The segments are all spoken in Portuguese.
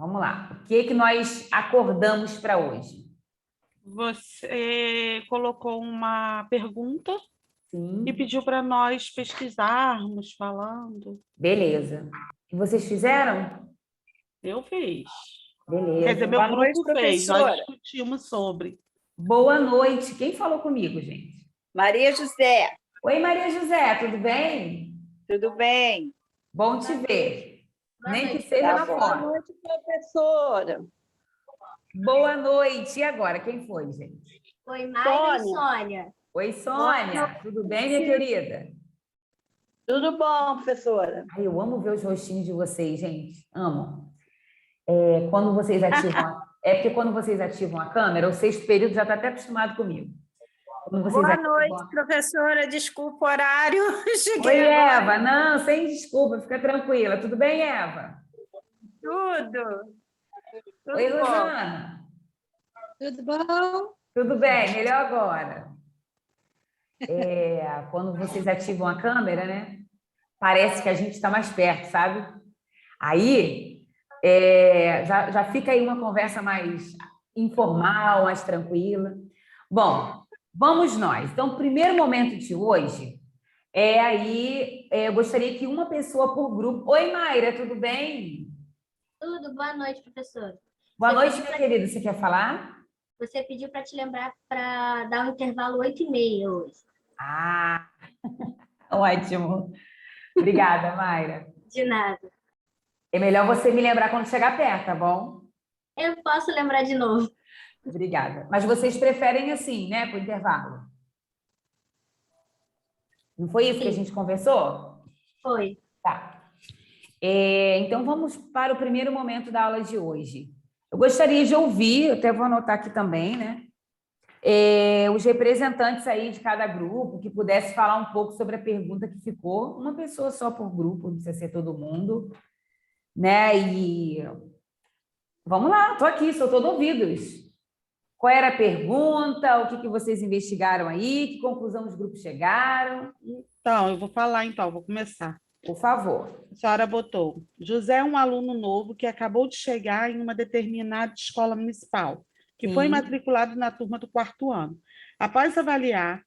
Vamos lá. O que que nós acordamos para hoje? Você colocou uma pergunta Sim. e pediu para nós pesquisarmos, falando. Beleza. E vocês fizeram? Eu fiz. Quer dizer, Beleza. meu Boa noite, grupo fez, nós professora. discutimos sobre. Boa noite. Quem falou comigo, gente? Maria José, Oi, Maria José, tudo bem? tudo bem? Bom te ver. Nem que noite. seja Tá na bom. foto. Boa noite, professora. Boa noite. E agora, quem foi, gente? Oi, Mayra e Sônia. Sônia. Oi, Sônia. Tudo bem, minha querida? Tudo bom, professora? Ai, eu amo ver os rostinhos de vocês, gente. Amo. Quando vocês ativam... É porque quando vocês ativam a câmera, o sexto período já está até acostumado comigo. Quando vocês Boa ativam... noite, professora. Desculpa o horário. Cheguei Oi, agora. Eva. Não, sem desculpa, fica tranquila. Tudo bem, Eva? Tudo. Tudo Oi, bom. Rosana. Tudo bom? Tudo bem, melhor agora. Quando vocês ativam a câmera, né? Parece que a gente está mais perto, sabe? Aí já fica aí uma conversa mais informal, mais tranquila. Bom, vamos nós. Então, o primeiro momento de hoje eu gostaria que uma pessoa por grupo. Oi, Mayra, tudo bem? Tudo, boa noite, professor. Boa noite, minha querida. Você quer falar? Você pediu para te lembrar para dar um intervalo 8h30 hoje. Ah, ótimo. Obrigada, Mayra. De nada. É melhor você me lembrar quando chegar perto, tá bom? Eu posso lembrar de novo. Obrigada. Mas vocês preferem assim, né, para o intervalo? Não foi isso que a Sim. gente conversou? Foi. Tá. Então, vamos para o primeiro momento da aula de hoje. Eu gostaria de ouvir, eu até vou anotar aqui também, né? Os representantes aí de cada grupo, que pudesse falar um pouco sobre a pergunta que ficou. Uma pessoa só por grupo, não precisa ser todo mundo, né? E vamos lá, estou aqui, sou todo ouvidos. Qual era a pergunta? O que vocês investigaram aí? Que conclusão os grupos chegaram? Então, eu vou falar, vou começar. Por favor. A senhora botou: José é um aluno novo que acabou de chegar em uma determinada escola municipal, que foi Sim. matriculado na turma do 4º ano. Após avaliar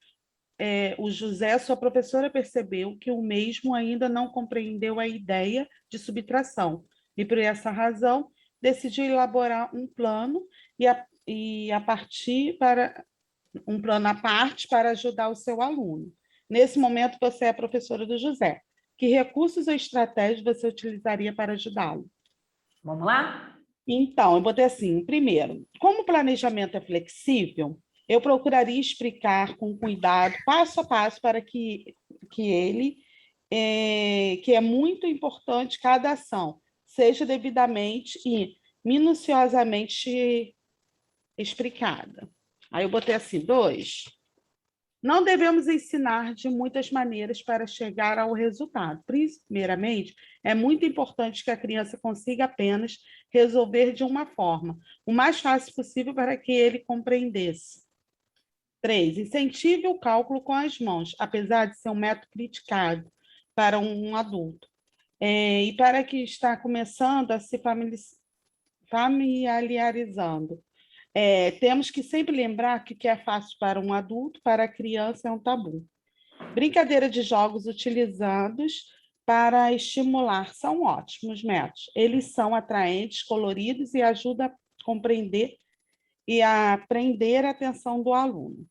o José, sua professora percebeu que o mesmo ainda não compreendeu a ideia de subtração, e por essa razão decidiu elaborar um plano um plano à parte para ajudar o seu aluno. Nesse momento, você é a professora do José. Que recursos ou estratégias você utilizaria para ajudá-lo? Vamos lá? Então, eu botei assim: primeiro, como o planejamento é flexível, eu procuraria explicar com cuidado, passo a passo, para que ele, que é muito importante cada ação, seja devidamente e minuciosamente explicada. Aí eu botei assim: 2. Não devemos ensinar de muitas maneiras para chegar ao resultado. Primeiramente, é muito importante que a criança consiga apenas resolver de uma forma, o mais fácil possível para que ele compreendesse. 3. Incentive o cálculo com as mãos, apesar de ser um método criticado para um adulto. E para que está começando a se familiarizando. Temos que sempre lembrar que o que é fácil para um adulto, para a criança é um tabu. Brincadeira de jogos utilizados para estimular são ótimos métodos. Eles são atraentes, coloridos e ajudam a compreender e a prender a atenção do aluno.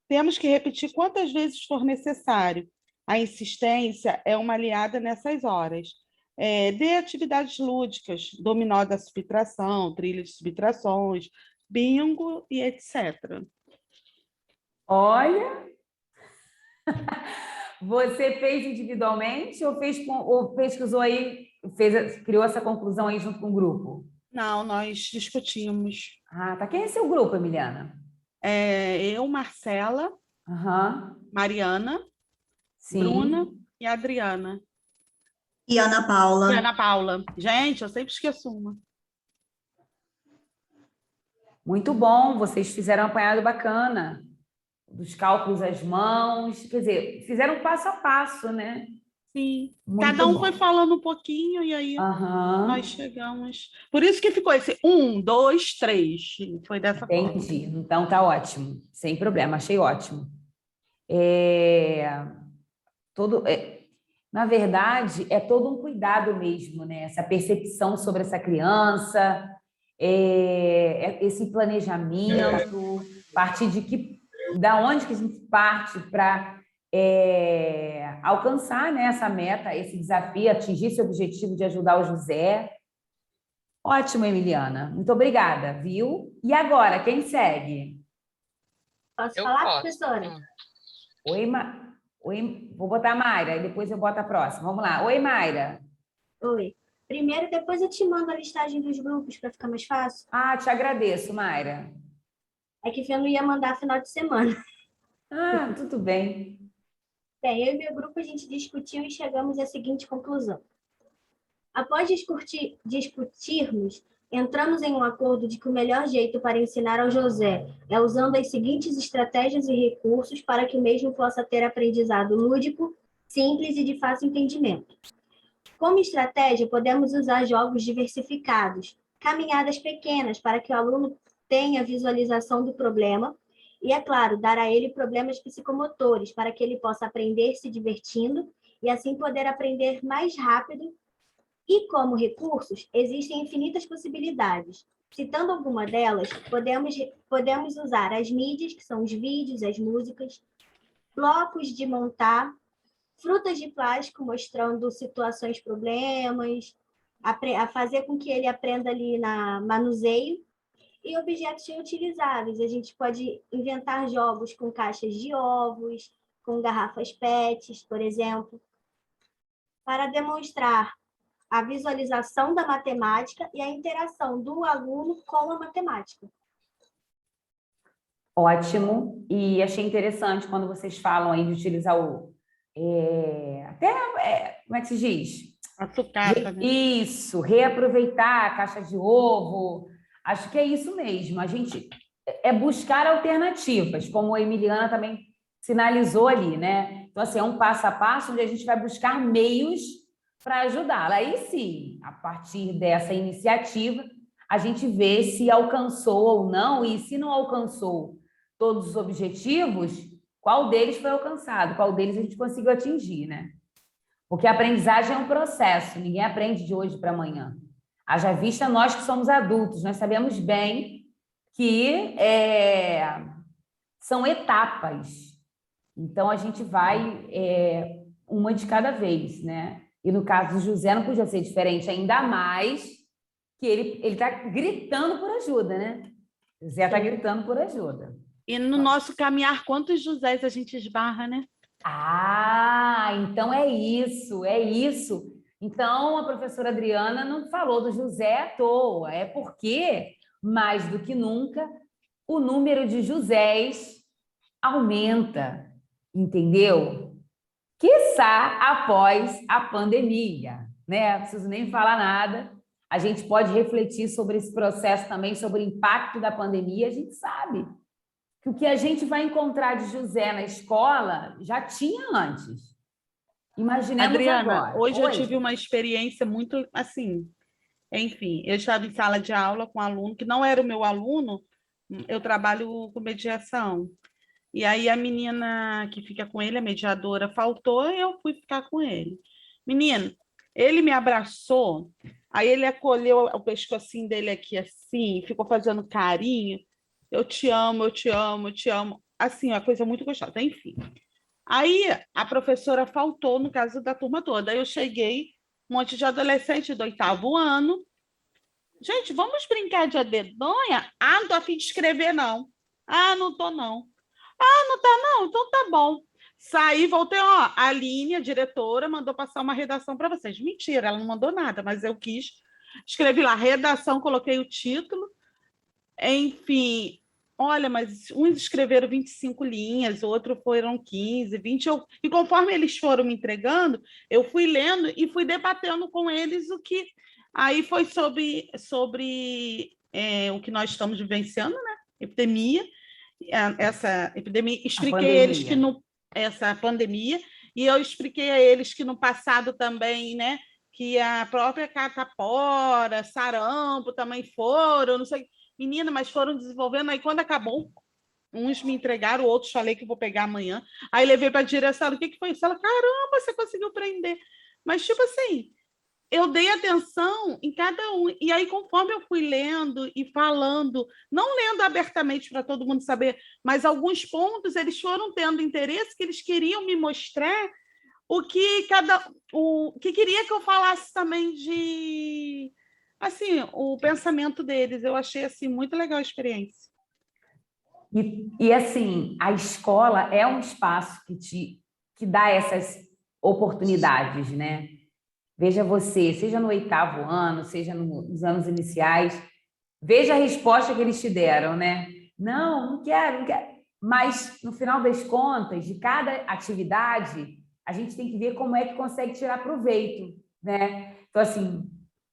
Temos que repetir quantas vezes for necessário. A insistência é uma aliada nessas horas. Dê atividades lúdicas, dominó da subtração, trilha de subtrações, bingo e etc. Olha, você fez individualmente ou pesquisou aí, criou essa conclusão aí junto com o grupo? Não, nós discutimos. Ah, tá. Quem é seu grupo, Emiliana? Eu, Marcela, Mariana, Sim. Bruna e Adriana. E Ana Paula. E Ana Paula. Gente, eu sempre esqueço uma. Muito bom, vocês fizeram um apanhado bacana. Dos cálculos às mãos, quer dizer, fizeram passo a passo, né? Sim. Muito Cada um bom. foi falando um pouquinho e aí Aham, nós chegamos. Por isso que ficou esse 1, 2, 3. Foi dessa forma. entendi. Então tá ótimo, sem problema, achei ótimo. É, na verdade, é todo um cuidado mesmo, né? Essa percepção sobre essa criança, esse planejamento, partir da onde que a gente parte para alcançar, né, essa meta, esse desafio, atingir esse objetivo de ajudar o José. Ótimo, Emiliana. Muito obrigada, viu? E agora, quem segue? Posso falar, professora? Oi, vou botar a Mayra, e depois eu boto a próxima. Vamos lá. Oi, Mayra. Oi. Primeiro, depois eu te mando a listagem dos grupos para ficar mais fácil. Ah, te agradeço, Mayra. É que eu não ia mandar final de semana. Ah, tudo bem. Bem, eu e meu grupo a gente discutiu e chegamos à seguinte conclusão. Após discutirmos, entramos em um acordo de que o melhor jeito para ensinar ao José é usando as seguintes estratégias e recursos para que o mesmo possa ter aprendizado lúdico, simples e de fácil entendimento. Como estratégia, podemos usar jogos diversificados, caminhadas pequenas para que o aluno tenha visualização do problema e, é claro, dar a ele problemas psicomotores para que ele possa aprender se divertindo e assim poder aprender mais rápido. E como recursos, existem infinitas possibilidades. Citando alguma delas, podemos usar as mídias, que são os vídeos, as músicas, blocos de montar, frutas de plástico mostrando situações, problemas, a fazer com que ele aprenda ali na manuseio, e objetos reutilizáveis. A gente pode inventar jogos com caixas de ovos, com garrafas PETs, por exemplo, para demonstrar a visualização da matemática e a interação do aluno com a matemática. Ótimo. E achei interessante quando vocês falam aí de utilizar como é que se diz? A sucata, né? Isso, reaproveitar a caixa de ovo. Acho que é isso mesmo. A gente buscar alternativas, como a Emiliana também sinalizou ali, né? Então, assim, é um passo a passo onde a gente vai buscar meios para ajudá-la. Aí sim, a partir dessa iniciativa, a gente vê se alcançou ou não, e se não alcançou todos os objetivos, qual deles foi alcançado, qual deles a gente conseguiu atingir, né? Porque a aprendizagem é um processo, ninguém aprende de hoje para amanhã. Haja vista nós que somos adultos, nós sabemos bem que são etapas. Então, a gente vai uma de cada vez, né? E no caso do José não podia ser diferente, ainda mais que ele está gritando por ajuda, né? O José está gritando por ajuda. E no nosso caminhar, quantos Josés a gente esbarra, né? Ah, então é isso, é isso. Então, a professora Adriana não falou do José à toa, é porque, mais do que nunca, o número de Josés aumenta, entendeu? Quiçá após a pandemia, né? Não preciso nem falar nada. A gente pode refletir sobre esse processo também, sobre o impacto da pandemia. A gente sabe que o que a gente vai encontrar de José na escola já tinha antes. Imaginemos Adriana, agora. hoje eu Oi? tive uma experiência muito assim. Enfim, eu estava em sala de aula com um aluno que não era o meu aluno, eu trabalho com mediação. E aí a menina que fica com ele, a mediadora, faltou e eu fui ficar com ele. Menino, ele me abraçou, aí ele acolheu o pescocinho dele aqui assim, ficou fazendo carinho. Eu te amo, eu te amo, eu te amo. Assim, uma coisa muito gostosa. Enfim. Aí a professora faltou, no caso da turma toda. Aí eu cheguei, um monte de adolescente do 8º ano. Gente, vamos brincar de dedonha? Ah, não tô a fim de escrever, não. Ah, não tô, não. Ah, não tá, não? Então tá bom. Saí, voltei, ó, a Aline, a diretora, mandou passar uma redação para vocês. Mentira, ela não mandou nada, mas eu quis. Escrevi lá, redação, coloquei o título. Enfim, olha, mas uns escreveram 25 linhas, outros foram 15, 20. E conforme eles foram me entregando, eu fui lendo e fui debatendo com eles o que... Aí foi sobre o que nós estamos vivenciando, né? Epidemia. Essa epidemia, expliquei a eles que essa pandemia, e eu expliquei a eles que no passado também, né, que a própria catapora, sarampo também foram, não sei, menina, mas foram desenvolvendo, aí quando acabou, uns me entregaram, outros falei que vou pegar amanhã, aí levei para a direção, o que foi isso? Ela, caramba, você conseguiu prender. Mas, tipo assim, eu dei atenção em cada um, e aí conforme eu fui lendo e falando, não lendo abertamente para todo mundo saber, mas alguns pontos eles foram tendo interesse, que eles queriam me mostrar o que queria que eu falasse também de, assim, o pensamento deles. Eu achei, assim, muito legal a experiência. E assim, a escola é um espaço que dá essas oportunidades, né? Veja você, seja no 8º ano, seja nos anos iniciais, veja a resposta que eles te deram, né? Não, não quero, não quero. Mas, no final das contas, de cada atividade, a gente tem que ver como é que consegue tirar proveito, né? Então, assim,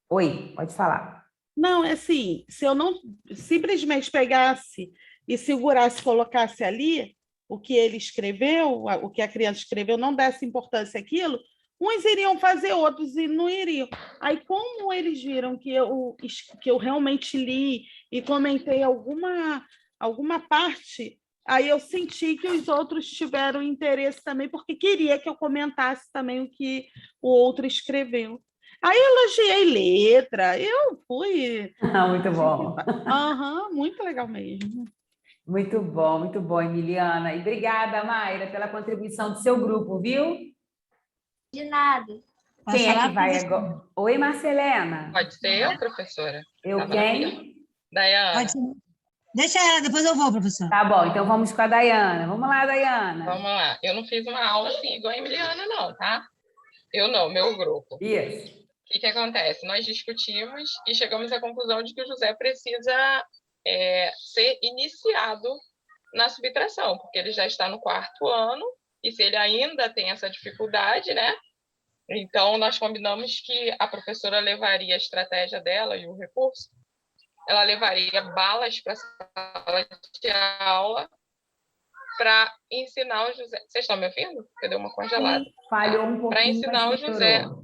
oi, pode falar. Não, é assim, se eu não simplesmente pegasse e segurasse, colocasse ali o que ele escreveu, o que a criança escreveu, não desse importância àquilo, uns iriam fazer, outros e não iriam. Aí, como eles viram que eu realmente li e comentei alguma parte, aí eu senti que os outros tiveram interesse também, porque queria que eu comentasse também o que o outro escreveu. Aí eu elogiei letra, eu fui... Muito bom. Muito legal mesmo. Muito bom, Emiliana. E obrigada, Mayra, pela contribuição do seu grupo, viu? De nada. Quem é que vai agora? Oi, Marcelena. Pode ser eu, professora? Eu Tava na quem? fila. Daiane. Pode ser. Deixa ela, depois eu vou, professor. Tá bom, então vamos com a Daiana. Vamos lá, Daiana. Vamos lá. Eu não fiz uma aula assim, igual a Emiliana, não, tá? Eu não, meu grupo. Isso. O que acontece? Nós discutimos e chegamos à conclusão de que o José precisa ser iniciado na subtração, porque ele já está no 4º ano, e se ele ainda tem essa dificuldade, né? Então, nós combinamos que a professora levaria a estratégia dela e o recurso, ela levaria balas para a sala de aula para ensinar o José... Vocês estão me ouvindo? Porque deu uma congelada. Falhou um pouquinho. Para ensinar o José estourou.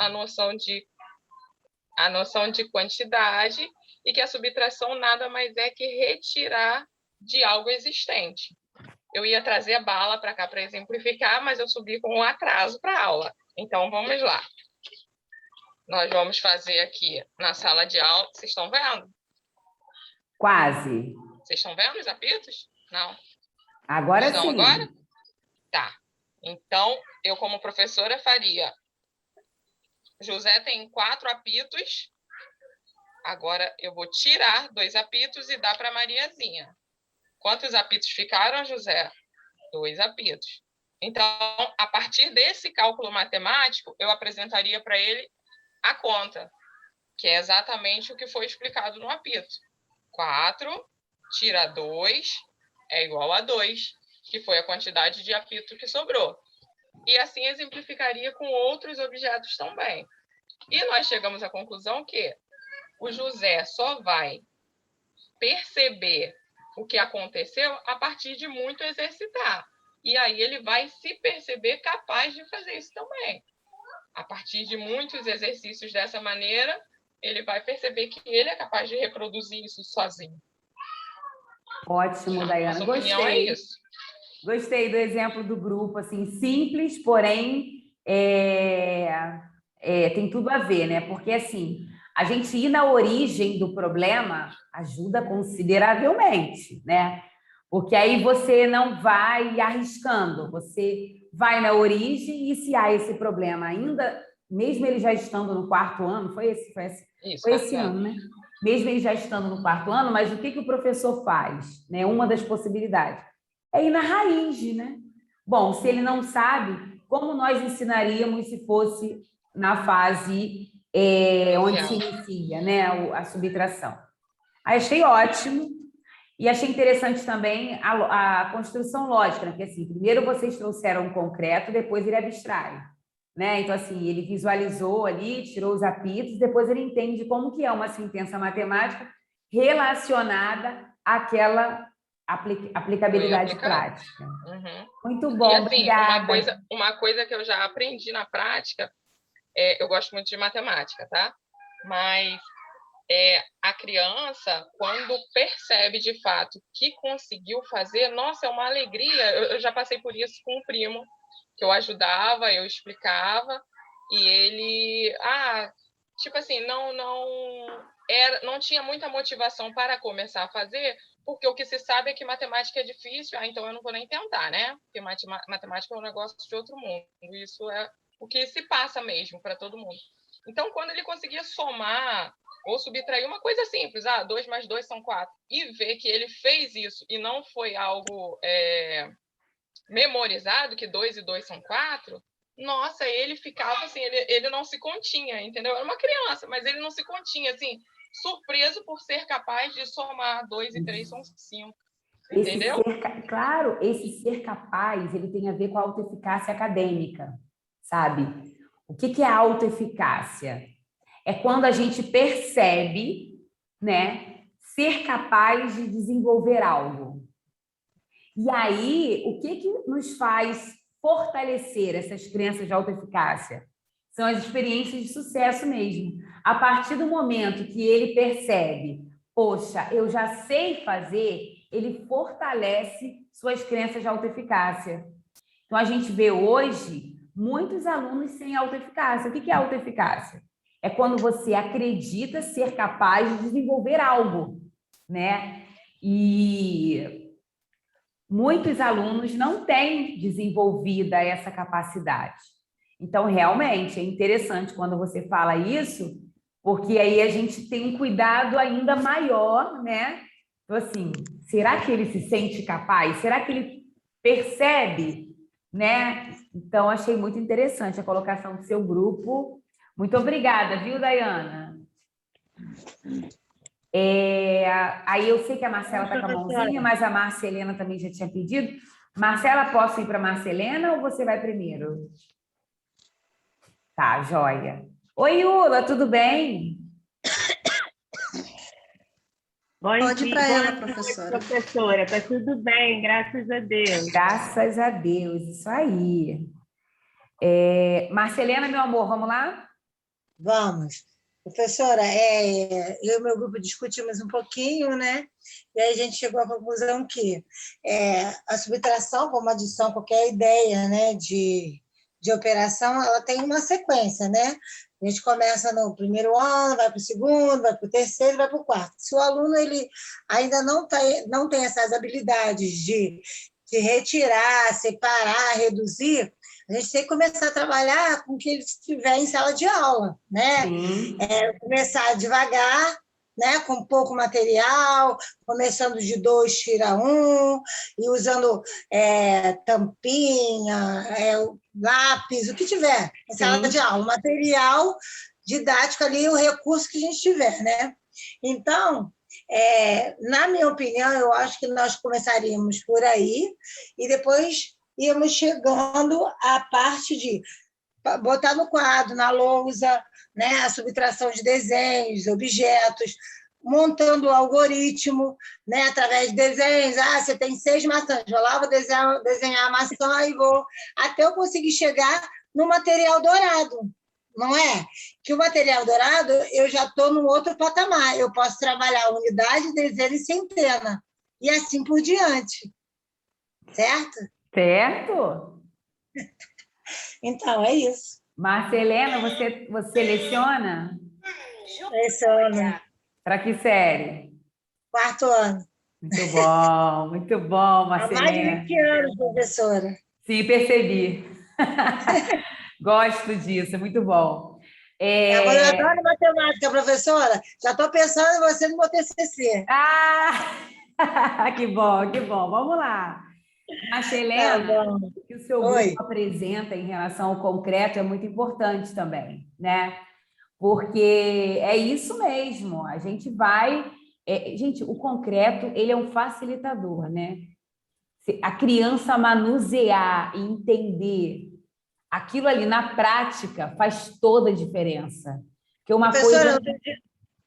a noção de quantidade e que a subtração nada mais é que retirar de algo existente. Eu ia trazer a bala para cá para exemplificar, mas eu subi com um atraso para a aula. Então, vamos lá. Nós vamos fazer aqui na sala de aula. Vocês estão vendo? Quase. Vocês estão vendo os apitos? Não. Agora Estão sim. agora? Tá. Então, eu como professora faria... José tem 4 apitos. Agora, eu vou tirar 2 apitos e dar para Mariazinha. Quantos apitos ficaram, José? 2 apitos. Então, a partir desse cálculo matemático, eu apresentaria para ele a conta, que é exatamente o que foi explicado no apito. 4 tira 2 é igual a 2, que foi a quantidade de apito que sobrou. E assim exemplificaria com outros objetos também. E nós chegamos à conclusão que o José só vai perceber o que aconteceu a partir de muito exercitar. E aí ele vai se perceber capaz de fazer isso também. A partir de muitos exercícios dessa maneira, ele vai perceber que ele é capaz de reproduzir isso sozinho. Ótimo, Daiana. Nossa opinião é isso. Gostei do exemplo do grupo, assim, simples, porém tem tudo a ver, né? Porque, assim, a gente ir na origem do problema ajuda consideravelmente, né? Porque aí você não vai arriscando, você vai na origem e se há esse problema ainda, mesmo ele já estando no 4º ano, foi esse ano, né? Mesmo ele já estando no 4º ano, mas o que o professor faz? Né? Uma das possibilidades é ir na raiz, né? Bom, se ele não sabe, como nós ensinaríamos se fosse na fase onde se inicia, né, a subtração? Aí achei ótimo e achei interessante também a construção lógica, né? Porque assim, primeiro vocês trouxeram um concreto, depois ele abstrai, né? Então assim, ele visualizou ali, tirou os apitos, depois ele entende como que é uma sentença matemática relacionada aplicabilidade aplicado. prática. Uhum. Muito E bom, assim, obrigada. uma coisa que eu já aprendi na prática, eu gosto muito de matemática, tá? Mas a criança, quando percebe de fato que conseguiu fazer, nossa, é uma alegria. Eu já passei por isso com um primo, que eu ajudava, eu explicava, e ele, tipo assim, não tinha muita motivação para começar a fazer, porque o que se sabe é que matemática é difícil, então eu não vou nem tentar, né? Porque matemática é um negócio de outro mundo, isso é o que se passa mesmo para todo mundo. Então, quando ele conseguia somar ou subtrair uma coisa simples, 2 mais 2 são 4, e ver que ele fez isso e não foi algo memorizado, que 2 e 2 são 4, nossa, ele ficava assim, ele não se continha, entendeu? Era uma criança, mas ele não se continha, assim, surpreso por ser capaz de somar 2 e 3 são 5, entendeu? Claro, esse ser capaz, ele tem a ver com a autoeficácia acadêmica, sabe? O que é autoeficácia? É quando a gente percebe, né, ser capaz de desenvolver algo. E aí, o que nos faz fortalecer essas crenças de autoeficácia? São as experiências de sucesso mesmo. A partir do momento que ele percebe, poxa, eu já sei fazer, ele fortalece suas crenças de autoeficácia. Então, a gente vê hoje muitos alunos sem autoeficácia. O que é autoeficácia? É quando você acredita ser capaz de desenvolver algo, né? E muitos alunos não têm desenvolvida essa capacidade. Então, realmente, é interessante quando você fala isso, porque aí a gente tem um cuidado ainda maior, né? Então, assim, será que ele se sente capaz? Será que ele percebe, né? Então, achei muito interessante a colocação do seu grupo. Muito obrigada, viu, Dayana? Aí eu sei que a Marcela está com a mãozinha, mas a Márcia Helena também já tinha pedido. Marcela, posso ir para a Márcia Helena ou você vai primeiro? Tá, joia. Oi, Ula, tudo bem? Pode ir para ela, professora. Professora, tá tudo bem, graças a Deus. Graças a Deus, isso aí. Márcia Helena, meu amor, vamos lá? Vamos. Professora, eu e meu grupo discutimos um pouquinho, né? E aí a gente chegou à conclusão que a subtração, como adição, qualquer ideia, né, de operação, ela tem uma sequência, né? A gente começa no primeiro ano, vai para o segundo, vai para o terceiro, vai para o quarto. Se o aluno ele ainda não tem essas habilidades de retirar, separar, reduzir, a gente tem que começar a trabalhar com o que ele estiver em sala de aula, né? Começar devagar, né? Com pouco material, começando de 2, tira 1, e usando tampinha, lápis, o que tiver em sala de aula, o material didático ali, o recurso que a gente tiver, né? Então, na minha opinião, eu acho que nós começaríamos por aí e depois íamos chegando à parte de botar no quadro, na lousa, né, a subtração de desenhos, objetos, montando o algoritmo, né, através de desenhos. Você tem 6 maçãs, vou lá, vou desenhar a maçã e vou até eu conseguir chegar no material dourado, não é? Que o material dourado eu já estou num outro patamar, eu posso trabalhar unidade, dezena e centena, e assim por diante, certo? Certo. Então, é isso. Márcia Helena, você leciona? Leciono. Para que série? 4º ano. Muito bom, Márcia Há mais de Helena. 20 anos, professora. Sim, percebi. Gosto disso, é muito bom. Agora eu adoro matemática, professora. Já estou pensando em você no meu TCC. Que bom, que bom. Vamos lá. Márcia Helena, o que o seu grupo apresenta em relação ao concreto é muito importante também, né? Porque é isso mesmo, a gente vai... gente, o concreto, ele é um facilitador, né? A criança manusear e entender aquilo ali na prática faz toda a diferença. Porque uma professora, coisa...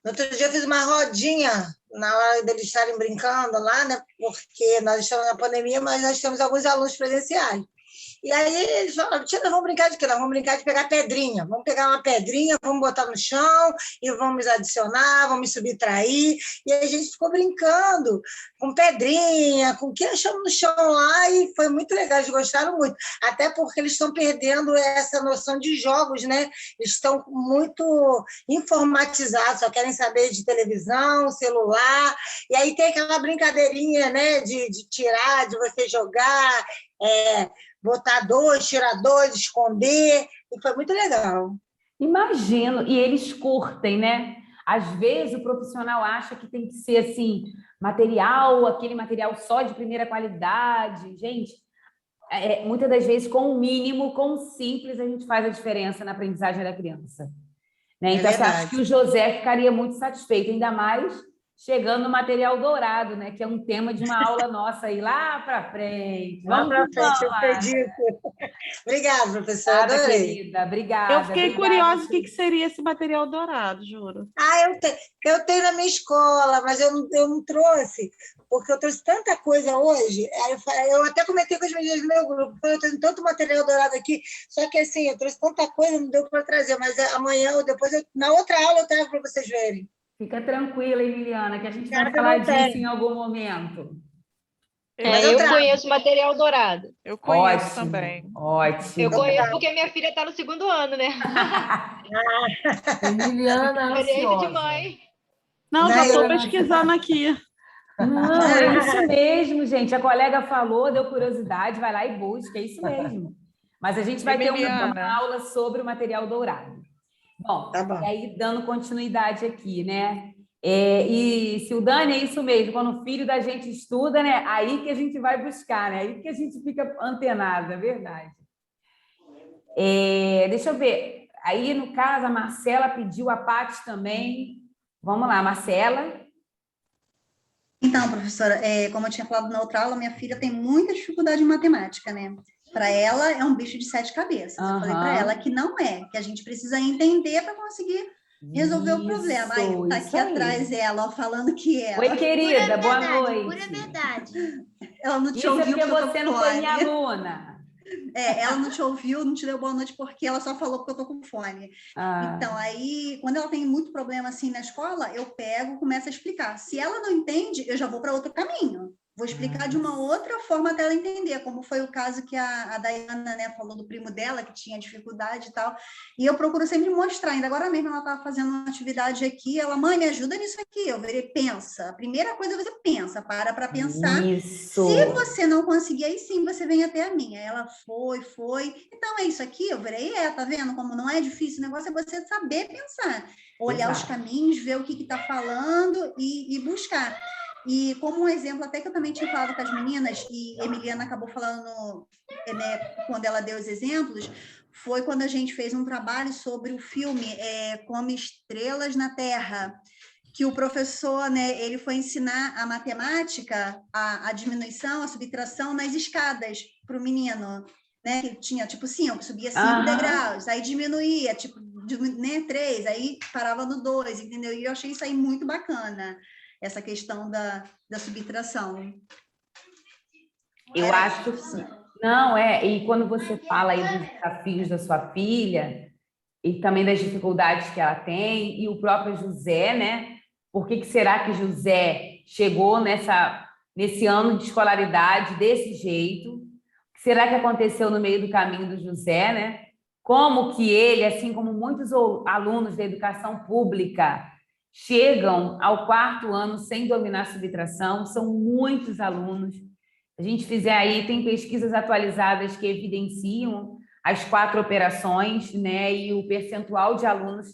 no outro dia eu fiz uma rodinha na hora deles estarem brincando lá, né? Porque nós estamos na pandemia, mas nós temos alguns alunos presenciais. E aí eles falaram, tia, nós vamos brincar de quê? Nós vamos brincar de pegar pedrinha. Vamos pegar uma pedrinha, vamos botar no chão e vamos adicionar, vamos subtrair. E aí a gente ficou brincando com pedrinha, com o que achamos no chão lá, e foi muito legal, eles gostaram muito. Até porque eles estão perdendo essa noção de jogos, né? Eles estão muito informatizados, só querem saber de televisão, celular. E aí tem aquela brincadeirinha, né? De tirar, de você jogar, botar 2, tirar 2, esconder, e foi muito legal. Imagino, e eles curtem, né? Às vezes o profissional acha que tem que ser assim, material, aquele material só de primeira qualidade. Gente, muitas das vezes, com o mínimo, com o simples, a gente faz a diferença na aprendizagem da criança. Né? Então, eu acho que o José ficaria muito satisfeito, ainda mais chegando no material dourado, né? Que é um tema de uma aula nossa aí lá para frente. Vamos para frente, eu acredito. Obrigada, professora, adorei. Querida, obrigada. Eu fiquei curiosa o que seria esse material dourado, juro. Eu tenho na minha escola, mas eu não trouxe, porque eu trouxe tanta coisa hoje. Eu até comentei com as meninas do meu grupo, eu tenho tanto material dourado aqui, só que assim, eu trouxe tanta coisa, não deu para trazer, mas amanhã ou depois, na outra aula, eu trago para vocês verem. Fica tranquila, Emiliana, que a gente vai falar disso em algum momento. Eu conheço material dourado. Eu conheço também. Ótimo. Eu conheço porque minha filha está no 2º ano, né? Emiliana, experiência de mãe. Não, já estou pesquisando aqui. Não, é isso mesmo, gente. A colega falou, deu curiosidade, vai lá e busca, é isso mesmo. Mas a gente vai ter uma aula sobre o material dourado. Bom, tá bom. E aí, dando continuidade aqui, né? E se o Dani é isso mesmo, quando o filho da gente estuda, né? Aí que a gente vai buscar, né? Aí que a gente fica antenado, é verdade. Deixa eu ver. Aí, no caso, a Marcela pediu, a Paty também. Vamos lá, Marcela. Então, professora, como eu tinha falado na outra aula, minha filha tem muita dificuldade em matemática, né? Para ela é um bicho de 7 cabeças. Eu falei para ela que não é, que a gente precisa entender para conseguir resolver o problema. Aí tá aqui atrás ela, ó, falando que ela... Oi, querida, boa noite. Pura verdade. Ela não te Isso ouviu é porque você não foi minha aluna. Ela não te ouviu, não te deu boa noite porque ela só falou porque eu tô com fone. Então, aí, quando ela tem muito problema assim na escola, eu pego, começo a explicar. Se ela não entende, eu já vou para outro caminho. Vou explicar de uma outra forma até ela entender, como foi o caso que a Dayana, né, falou do primo dela, que tinha dificuldade e tal. E eu procuro sempre mostrar. Ainda agora mesmo ela estava fazendo uma atividade aqui, ela, mãe, me ajuda nisso aqui. Eu virei, pensa. A primeira coisa você pensa, para pensar. Isso. Se você não conseguir, aí sim você vem até a minha. Ela foi. Então é isso aqui, eu virei, tá vendo como não é difícil? O negócio é você saber pensar. Olhar os caminhos, ver o que está falando e buscar. E como um exemplo, até que eu também tinha falado com as meninas, e Emiliana acabou falando, né, quando ela deu os exemplos, foi quando a gente fez um trabalho sobre o filme Como Estrelas na Terra, que o professor, né, ele foi ensinar a matemática, a diminuição, a subtração nas escadas para o menino, né, que tinha tipo 5, subia 5 degraus, aí diminuía, tipo, né, 3, aí parava no 2, entendeu? E eu achei isso aí muito bacana, essa questão da subtração. Eu acho que sim. Não, e quando você fala aí dos desafios da sua filha, e também das dificuldades que ela tem, e o próprio José, né? Por que será que José chegou nesse ano de escolaridade desse jeito? O que será que aconteceu no meio do caminho do José, né? Como que ele, assim como muitos alunos da educação pública, chegam ao 4º ano sem dominar a subtração, são muitos alunos. A gente fizer aí, tem pesquisas atualizadas que evidenciam as 4 operações, né, e o percentual de alunos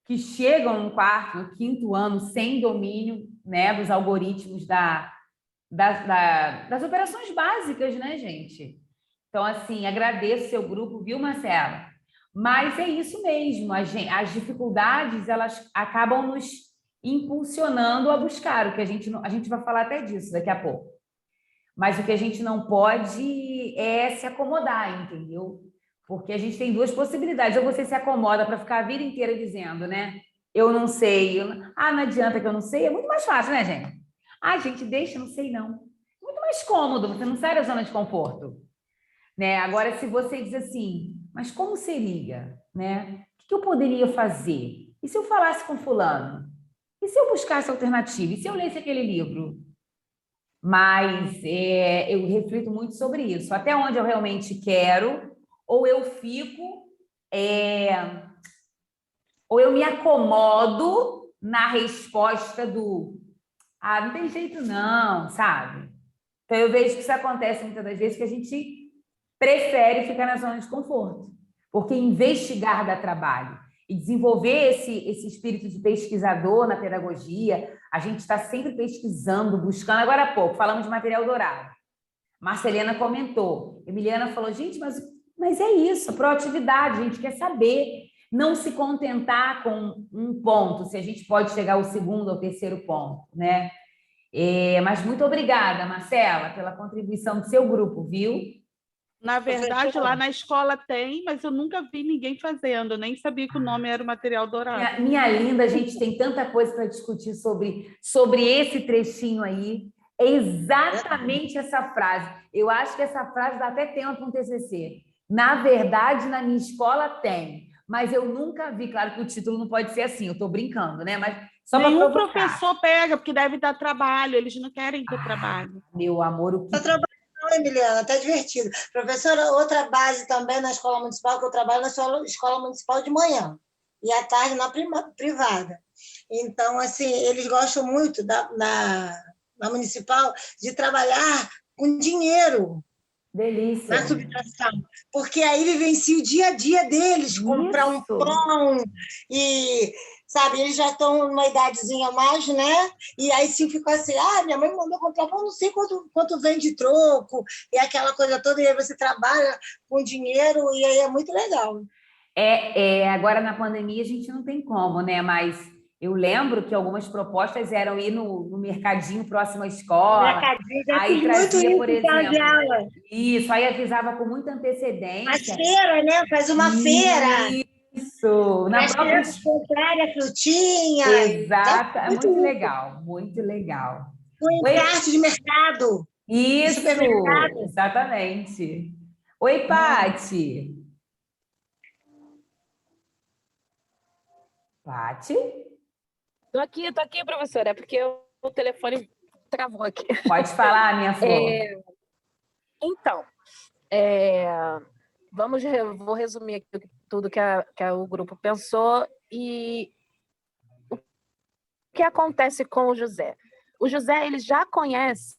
que chegam no 4º, no 5º ano sem domínio, né, dos algoritmos das operações básicas, né, gente? Então, assim, agradeço seu grupo, viu, Marcela? Mas é isso mesmo, as dificuldades, elas acabam nos impulsionando a buscar, o que a gente vai falar até disso daqui a pouco. Mas o que a gente não pode é se acomodar, entendeu? Porque a gente tem 2 possibilidades. Ou você se acomoda para ficar a vida inteira dizendo, né? eu não sei. Não adianta que eu não sei. É muito mais fácil, né, gente? Gente, deixa, não sei não. Muito mais cômodo, você não sai da zona de conforto. Né? Agora, se você diz assim, mas como seria? Né? O que eu poderia fazer? E se eu falasse com fulano? E se eu buscasse alternativa? E se eu lesse aquele livro? Mas eu reflito muito sobre isso. Até onde eu realmente quero, ou eu fico, ou eu me acomodo na resposta do não tem jeito não, sabe? Então eu vejo que isso acontece muitas das vezes que a gente prefere ficar na zona de conforto, porque investigar dá trabalho. E desenvolver esse espírito de pesquisador na pedagogia, a gente está sempre pesquisando, buscando. Agora há pouco, falamos de material dourado. Marcelena comentou. Emiliana falou, gente, mas é isso, a proatividade, a gente quer saber. Não se contentar com um ponto, se a gente pode chegar ao segundo ou terceiro ponto, né? Mas muito obrigada, Marcela, pela contribuição do seu grupo, viu? Na verdade, lá na escola tem, mas eu nunca vi ninguém fazendo, eu nem sabia que o nome era o material dourado. Minha linda, a gente tem tanta coisa para discutir sobre esse trechinho aí. É exatamente essa frase. Eu acho que essa frase dá até tema para um TCC. Na verdade, na minha escola tem, mas eu nunca vi. Claro que o título não pode ser assim, eu estou brincando, né? Mas só para nenhum provocar. professor pega, porque deve dar trabalho, eles não querem ter trabalho. Meu amor, o que... Emiliana, até divertido. Professora, outra base também na escola municipal, que eu trabalho na escola municipal de manhã, e à tarde na privada. Então, assim, eles gostam muito na municipal de trabalhar com dinheiro. Delícia. Na subtração, porque aí vivencia o dia a dia deles, comprar um pão e, sabe, eles já estão numa idadezinha mais, né? E aí sim ficou assim, minha mãe mandou comprar pão, não sei quanto vem de troco, e aquela coisa toda, e aí você trabalha com dinheiro, e aí é muito legal. Agora na pandemia a gente não tem como, né? Mas eu lembro que algumas propostas eram ir no mercadinho próximo à escola. Mercadinho, aí trazia, por exemplo. De aula. Isso, aí avisava com muita antecedência. As feiras, né? Faz uma feira. Isso, na própria escola, frutinha. Exato, é muito legal, muito legal. Com encarte de mercado. Isso, exatamente. Oi, Pati. Pati? Tô aqui, professora, é porque o telefone travou aqui. Pode falar, minha flor. Então, vou resumir aqui tudo que o grupo pensou e o que acontece com o José. O José, ele já conhece,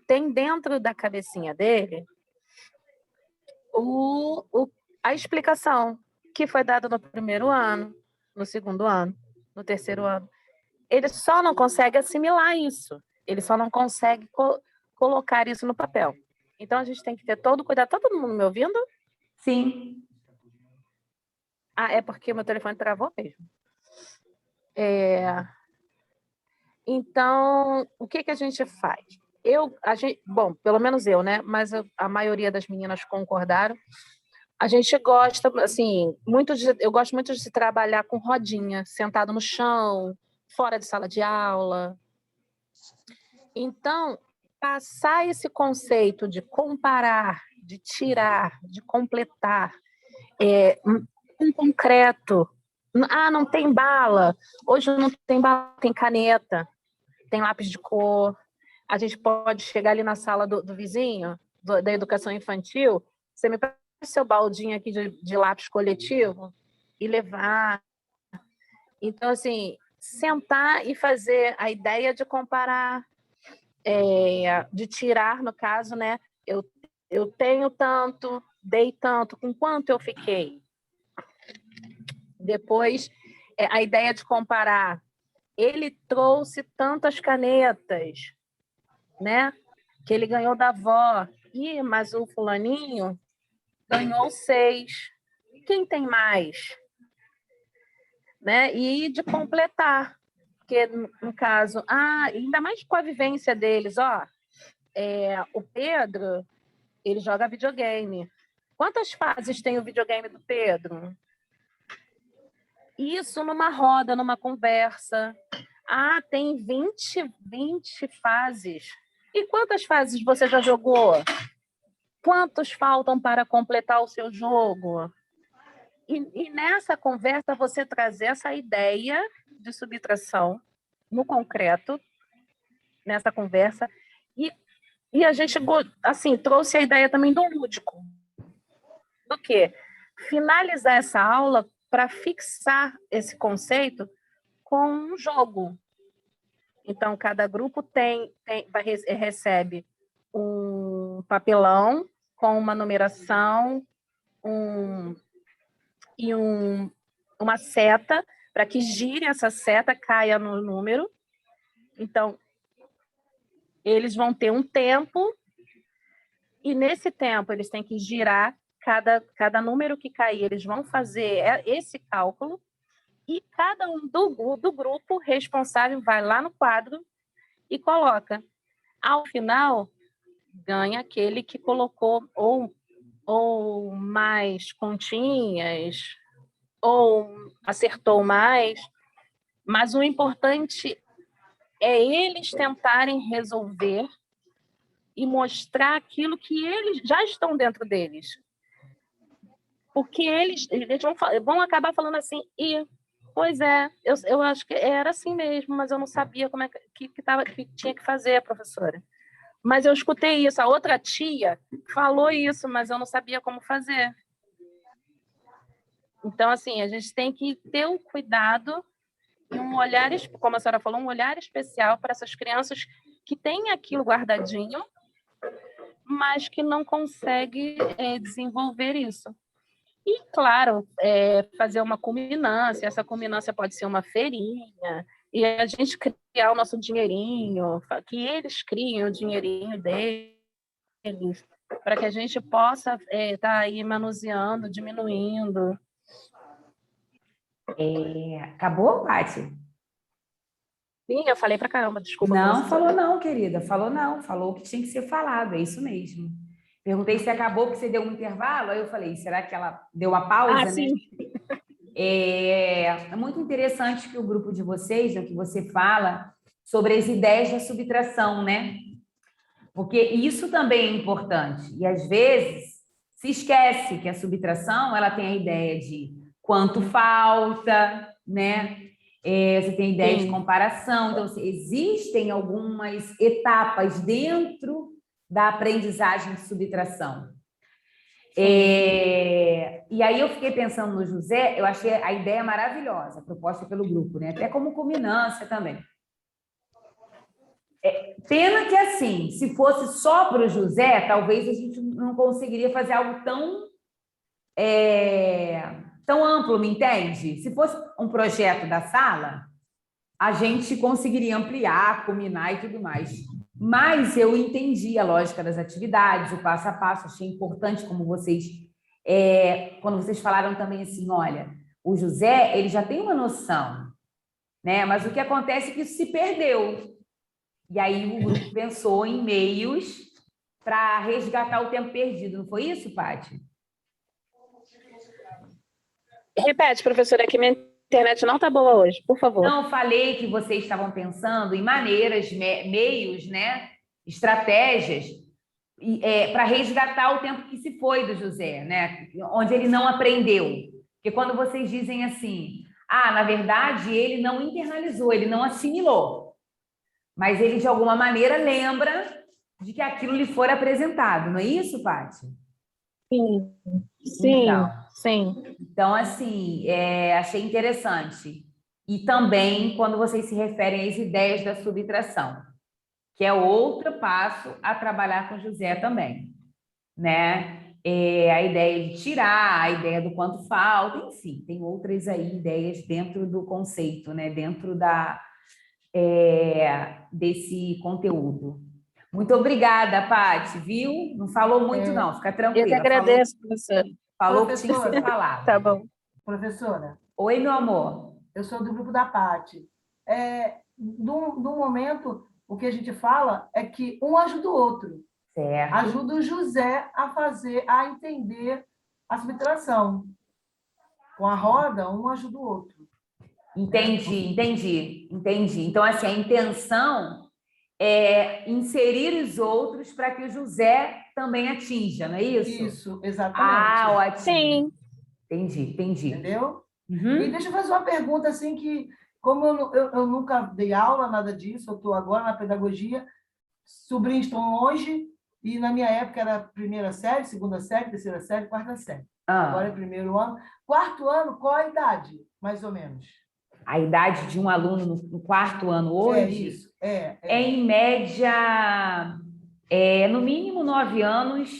tem dentro da cabecinha dele a explicação que foi dada no primeiro ano, no segundo ano, no terceiro ano. Ele só não consegue assimilar isso. Ele só não consegue colocar isso no papel. Então, a gente tem que ter todo cuidado. Tá todo mundo me ouvindo? Sim. É porque meu telefone travou mesmo. Então, o que a gente faz? Bom, pelo menos eu, né? Mas a maioria das meninas concordaram. A gente gosta, assim, eu gosto muito de trabalhar com rodinha, sentado no chão, fora de sala de aula. Então, passar esse conceito de comparar, de tirar, de completar, um concreto. Não tem bala. Hoje não tem bala, tem caneta, tem lápis de cor. A gente pode chegar ali na sala do vizinho, da educação infantil, você me presta seu baldinho aqui de lápis coletivo e levar. Então, assim, sentar e fazer a ideia de comparar, de tirar, no caso, né? Eu tenho tanto, dei tanto, com quanto eu fiquei? Depois, a ideia de comparar. Ele trouxe tantas canetas, né? Que ele ganhou da avó. Mas o fulaninho ganhou 6. Quem tem mais? Né? E de completar. Porque, no caso, ainda mais com a vivência deles, o Pedro, ele joga videogame. Quantas fases tem o videogame do Pedro? isso numa roda, numa conversa. Ah, tem 20 fases. E quantas fases você já jogou? Quantos faltam para completar o seu jogo? E nessa conversa você trazer essa ideia de subtração no concreto, nessa conversa, e a gente assim, trouxe a ideia também do lúdico. Do quê? Finalizar essa aula para fixar esse conceito com um jogo. Então, cada grupo recebe um papelão com uma numeração uma seta, para que gire essa seta, caia no número. Então, eles vão ter um tempo, e nesse tempo eles têm que girar cada número que cair, eles vão fazer esse cálculo, e cada um do grupo responsável vai lá no quadro e coloca. Ao final, ganha aquele que colocou ou mais continhas, ou acertou mais, mas o importante é eles tentarem resolver e mostrar aquilo que eles já estão dentro deles. Porque eles vão acabar falando assim, pois é, eu acho que era assim mesmo, mas eu não sabia como é que tinha que fazer, professora. Mas eu escutei isso, a outra tia falou isso, mas eu não sabia como fazer. Então, assim, a gente tem que ter o cuidado e um olhar, como a senhora falou, um olhar especial para essas crianças que têm aquilo guardadinho, mas que não conseguem desenvolver isso. E, claro, fazer uma culminância, essa culminância pode ser uma feirinha, e a gente criar o nosso dinheirinho, que eles criem o dinheirinho deles, para que a gente possa estar aí manuseando, diminuindo. Acabou, Paty? Sim, eu falei para caramba, desculpa. Não falou não, querida, falou não, falou o que tinha que ser falado, é isso mesmo. Perguntei se acabou, porque você deu um intervalo, aí eu falei, será que ela deu uma pausa, né? Sim. É muito interessante que o grupo de vocês, o que você fala sobre as ideias da subtração, né? Porque isso também é importante. E, às vezes, se esquece que a subtração ela tem a ideia de quanto falta, né? Você tem ideia de comparação. Então, existem algumas etapas dentro da aprendizagem de subtração. E aí eu fiquei pensando no José, eu achei a ideia maravilhosa, proposta pelo grupo, né? Até como culminância também. Pena que, assim, se fosse só para o José, talvez a gente não conseguiria fazer algo tão amplo, me entende? Se fosse um projeto da sala, a gente conseguiria ampliar, culminar e tudo mais. Mas eu entendi a lógica das atividades, o passo a passo, achei importante como vocês... quando vocês falaram também assim, olha, o José, ele já tem uma noção, né? Mas o que acontece é que isso se perdeu. E aí o grupo pensou em meios para resgatar o tempo perdido. Não foi isso, Paty? Repete, professora, que minha internet não está boa hoje, por favor. Não, falei que vocês estavam pensando em maneiras, meios, né? Estratégias para resgatar o tempo que se foi do José, né? Onde ele não aprendeu. Porque quando vocês dizem assim, na verdade, ele não internalizou, ele não assimilou. Mas ele, de alguma maneira, lembra de que aquilo lhe foi apresentado. Não é isso, Paty? Sim, sim. Então, assim, achei interessante. E também quando vocês se referem às ideias da subtração, que é outro passo a trabalhar com José também, né? A ideia de tirar, a ideia do quanto falta, enfim, tem outras aí ideias dentro do conceito, né? Dentro desse conteúdo. Muito obrigada, Paty, viu? Não falou muito, não, fica tranquila. Eu que agradeço, professora. Falou que tinha que ser falado. Tá bom. Professora. Oi, meu amor. Eu sou do grupo da Paty. No momento, o que a gente fala é que um ajuda o outro. Certo. Ajuda o José a entender a subtração. Com a roda, um ajuda o outro. Entendi. Então, assim, a intenção é inserir os outros para que o José também atinja, não é isso? Isso, exatamente. Ótimo. Sim. Entendi. Entendeu? Uhum. E deixa eu fazer uma pergunta assim que, como eu nunca dei aula, nada disso, eu estou agora na pedagogia, sobrinhos estão longe, e na minha época era primeira série, segunda série, terceira série, quarta série. Agora é primeiro ano. Quarto ano, qual a idade, mais ou menos? A idade de um aluno no quarto ano hoje? É isso. É em média, no mínimo 9 anos.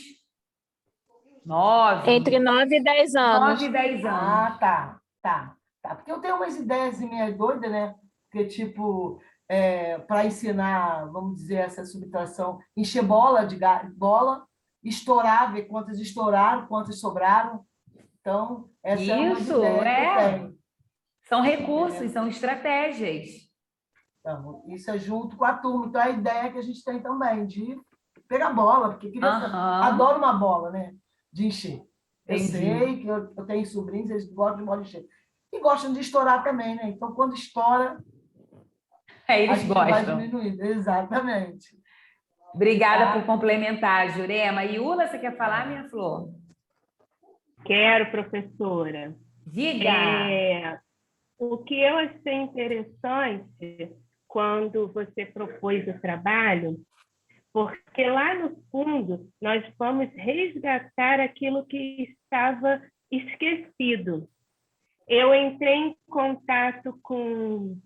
9. Entre 9 e 10 anos. 9 e 10 anos. Ah, tá. Porque eu tenho umas ideias minhas doidas, né? Porque, tipo, para ensinar, vamos dizer, essa subtração, encher bola, estourar, ver quantas estouraram, quantas sobraram. Então, essa é uma ideia que eu tenho. São recursos, são estratégias. Então, isso é junto com a turma. Então, a ideia que a gente tem também de pegar bola, porque criança adora uma bola, né? De encher. Eu sei que eu tenho sobrinhos, eles gostam de bola de encher. E gostam de estourar também, né? Então, quando estoura, eles gostam. Vai diminuindo. Exatamente. Obrigada por complementar, Jurema. Iula, você quer falar, minha flor? Quero, professora. Diga! O que eu achei interessante quando você propôs o trabalho, porque lá no fundo nós vamos resgatar aquilo que estava esquecido. Eu entrei em contato com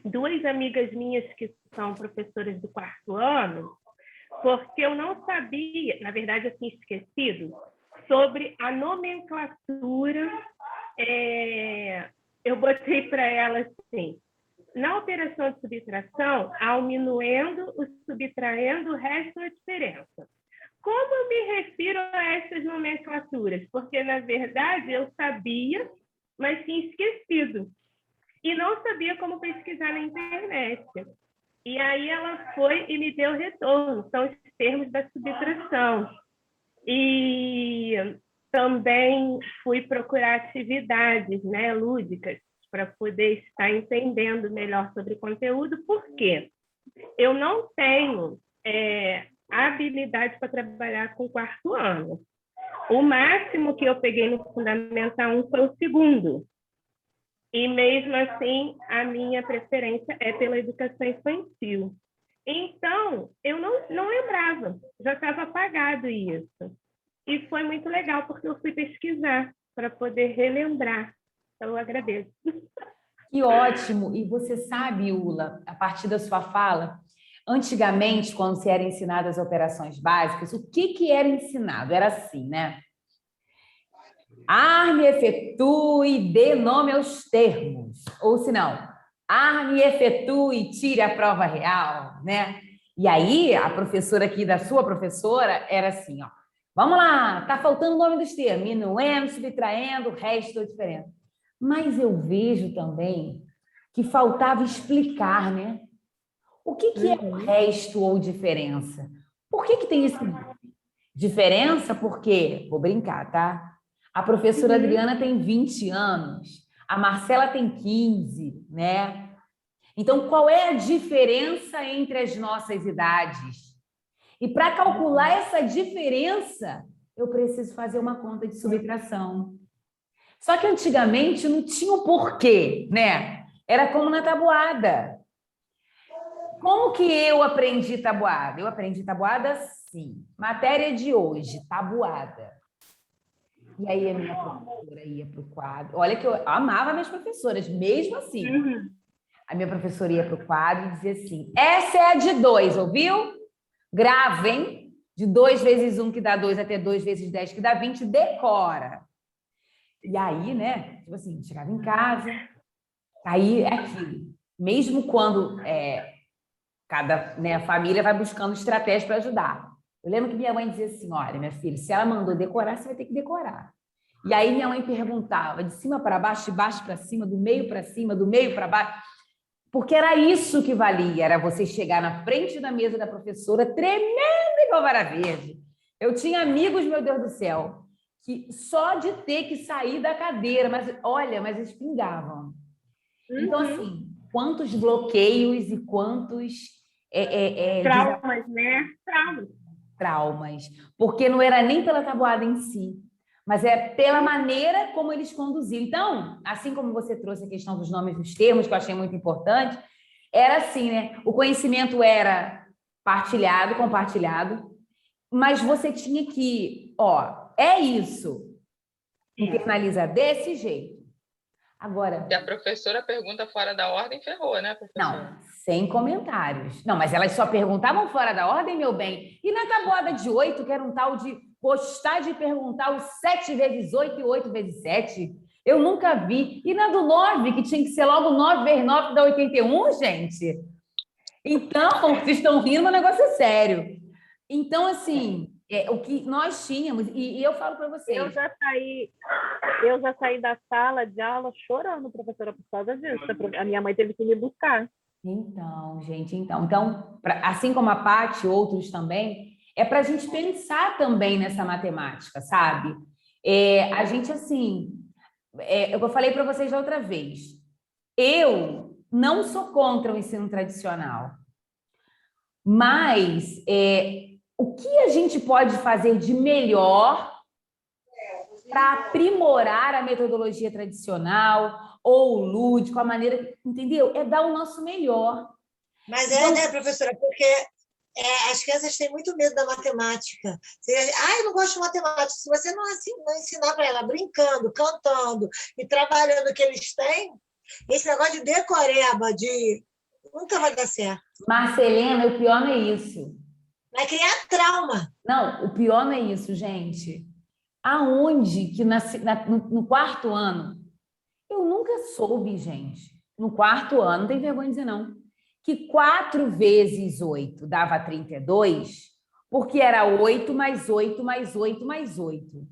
2 amigas minhas que são professoras do quarto ano, porque eu não sabia, na verdade, assim, esquecido, sobre a nomenclatura. Eu botei para elas assim: na operação de subtração, ao minuendo, o subtraindo, o resto é diferença. Como eu me refiro a essas nomenclaturas? Porque, na verdade, eu sabia, mas tinha esquecido. E não sabia como pesquisar na internet. E aí ela foi e me deu retorno. São os termos da subtração. E também fui procurar atividades, né, lúdicas, para poder estar entendendo melhor sobre o conteúdo. Por quê? Eu não tenho habilidade para trabalhar com quarto ano. O máximo que eu peguei no Fundamental 1 foi o segundo. E, mesmo assim, a minha preferência é pela educação infantil. Então, eu não lembrava, já estava apagado isso. E foi muito legal, porque eu fui pesquisar para poder relembrar. Então, eu agradeço. Que ótimo! E você sabe, Ula, a partir da sua fala, antigamente, quando se era ensinado as operações básicas, o que era ensinado? Era assim, né? Arme, efetue, dê nome aos termos. Ou se não, arme, efetue, tire a prova real, né? E aí, a professora aqui, da sua professora, era assim, ó. Vamos lá, tá faltando o nome dos termos. Minuendo, subtraindo, resto ou diferença. Mas eu vejo também que faltava explicar, né? O que é o resto ou diferença? Por que tem esse diferença? Porque, vou brincar, tá? A professora Adriana tem 20 anos, a Marcela tem 15, né? Então, qual é a diferença entre as nossas idades? E para calcular essa diferença, eu preciso fazer uma conta de subtração. Só que antigamente não tinha o porquê, né? Era como na tabuada. Como que eu aprendi tabuada? Eu aprendi tabuada assim. Matéria de hoje, tabuada. E aí a minha professora ia para o quadro. Olha que eu amava minhas professoras, mesmo assim. A minha professora ia para o quadro e dizia assim: essa é a de 2, ouviu? Gravem. De 2 vezes 1 que dá 2 até 2 vezes 10 que dá 20, decora. E aí, né? Tipo assim, chegava em casa, aí é aquilo. Mesmo quando cada família vai buscando estratégia para ajudar. Eu lembro que minha mãe dizia assim: olha, minha filha, se ela mandou decorar, você vai ter que decorar. E aí minha mãe perguntava de cima para baixo, de baixo para cima, do meio para cima, do meio para baixo. Porque era isso que valia, era você chegar na frente da mesa da professora, tremendo igual vara verde. Eu tinha amigos, meu Deus do céu, que só de ter que sair da cadeira, mas olha, mas eles pingavam. Então, assim, quantos bloqueios e quantos Traumas, né? traumas. Porque não era nem pela tabuada em si, mas é pela maneira como eles conduziram. Então, assim como você trouxe a questão dos nomes dos termos, que eu achei muito importante, era assim, né? O conhecimento era partilhado, compartilhado, mas você tinha que, é isso. Internaliza desse jeito. Agora... Se a professora pergunta fora da ordem, ferrou, né, professora? Não, sem comentários. Não, mas elas só perguntavam fora da ordem, meu bem. E na tabuada de 8, que era um tal de gostar de perguntar os 7 vezes 8 e 8 vezes 7, eu nunca vi. E na do 9, que tinha que ser logo 9 vezes 9 dá 81, gente. Então, vocês estão rindo, mas o negócio é sério. Então, assim, o que nós tínhamos, e eu falo para vocês... Eu já saí da sala de aula chorando, professora, por causa disso. A minha mãe teve que me buscar. Então, gente, então assim como a Paty, outros também, é para a gente pensar também nessa matemática, sabe? A gente, assim, eu falei para vocês da outra vez, eu não sou contra o ensino tradicional, mas o que a gente pode fazer de melhor para aprimorar a metodologia tradicional ou o lúdico, a maneira, entendeu? É dar o nosso melhor. Mas então, né, professora, porque as crianças têm muito medo da matemática. Eu não gosto de matemática. Se você não ensinar para ela brincando, cantando e trabalhando o que eles têm, esse negócio de decoreba, nunca vai dar certo. Marcelena, o pior não é isso. Vai criar trauma. Não, o pior não é isso, gente. Aonde que no quarto ano, eu nunca soube, gente, no quarto ano, não tem vergonha de dizer não, que 4 vezes 8 dava 32, porque era 8 mais 8 mais 8 mais 8.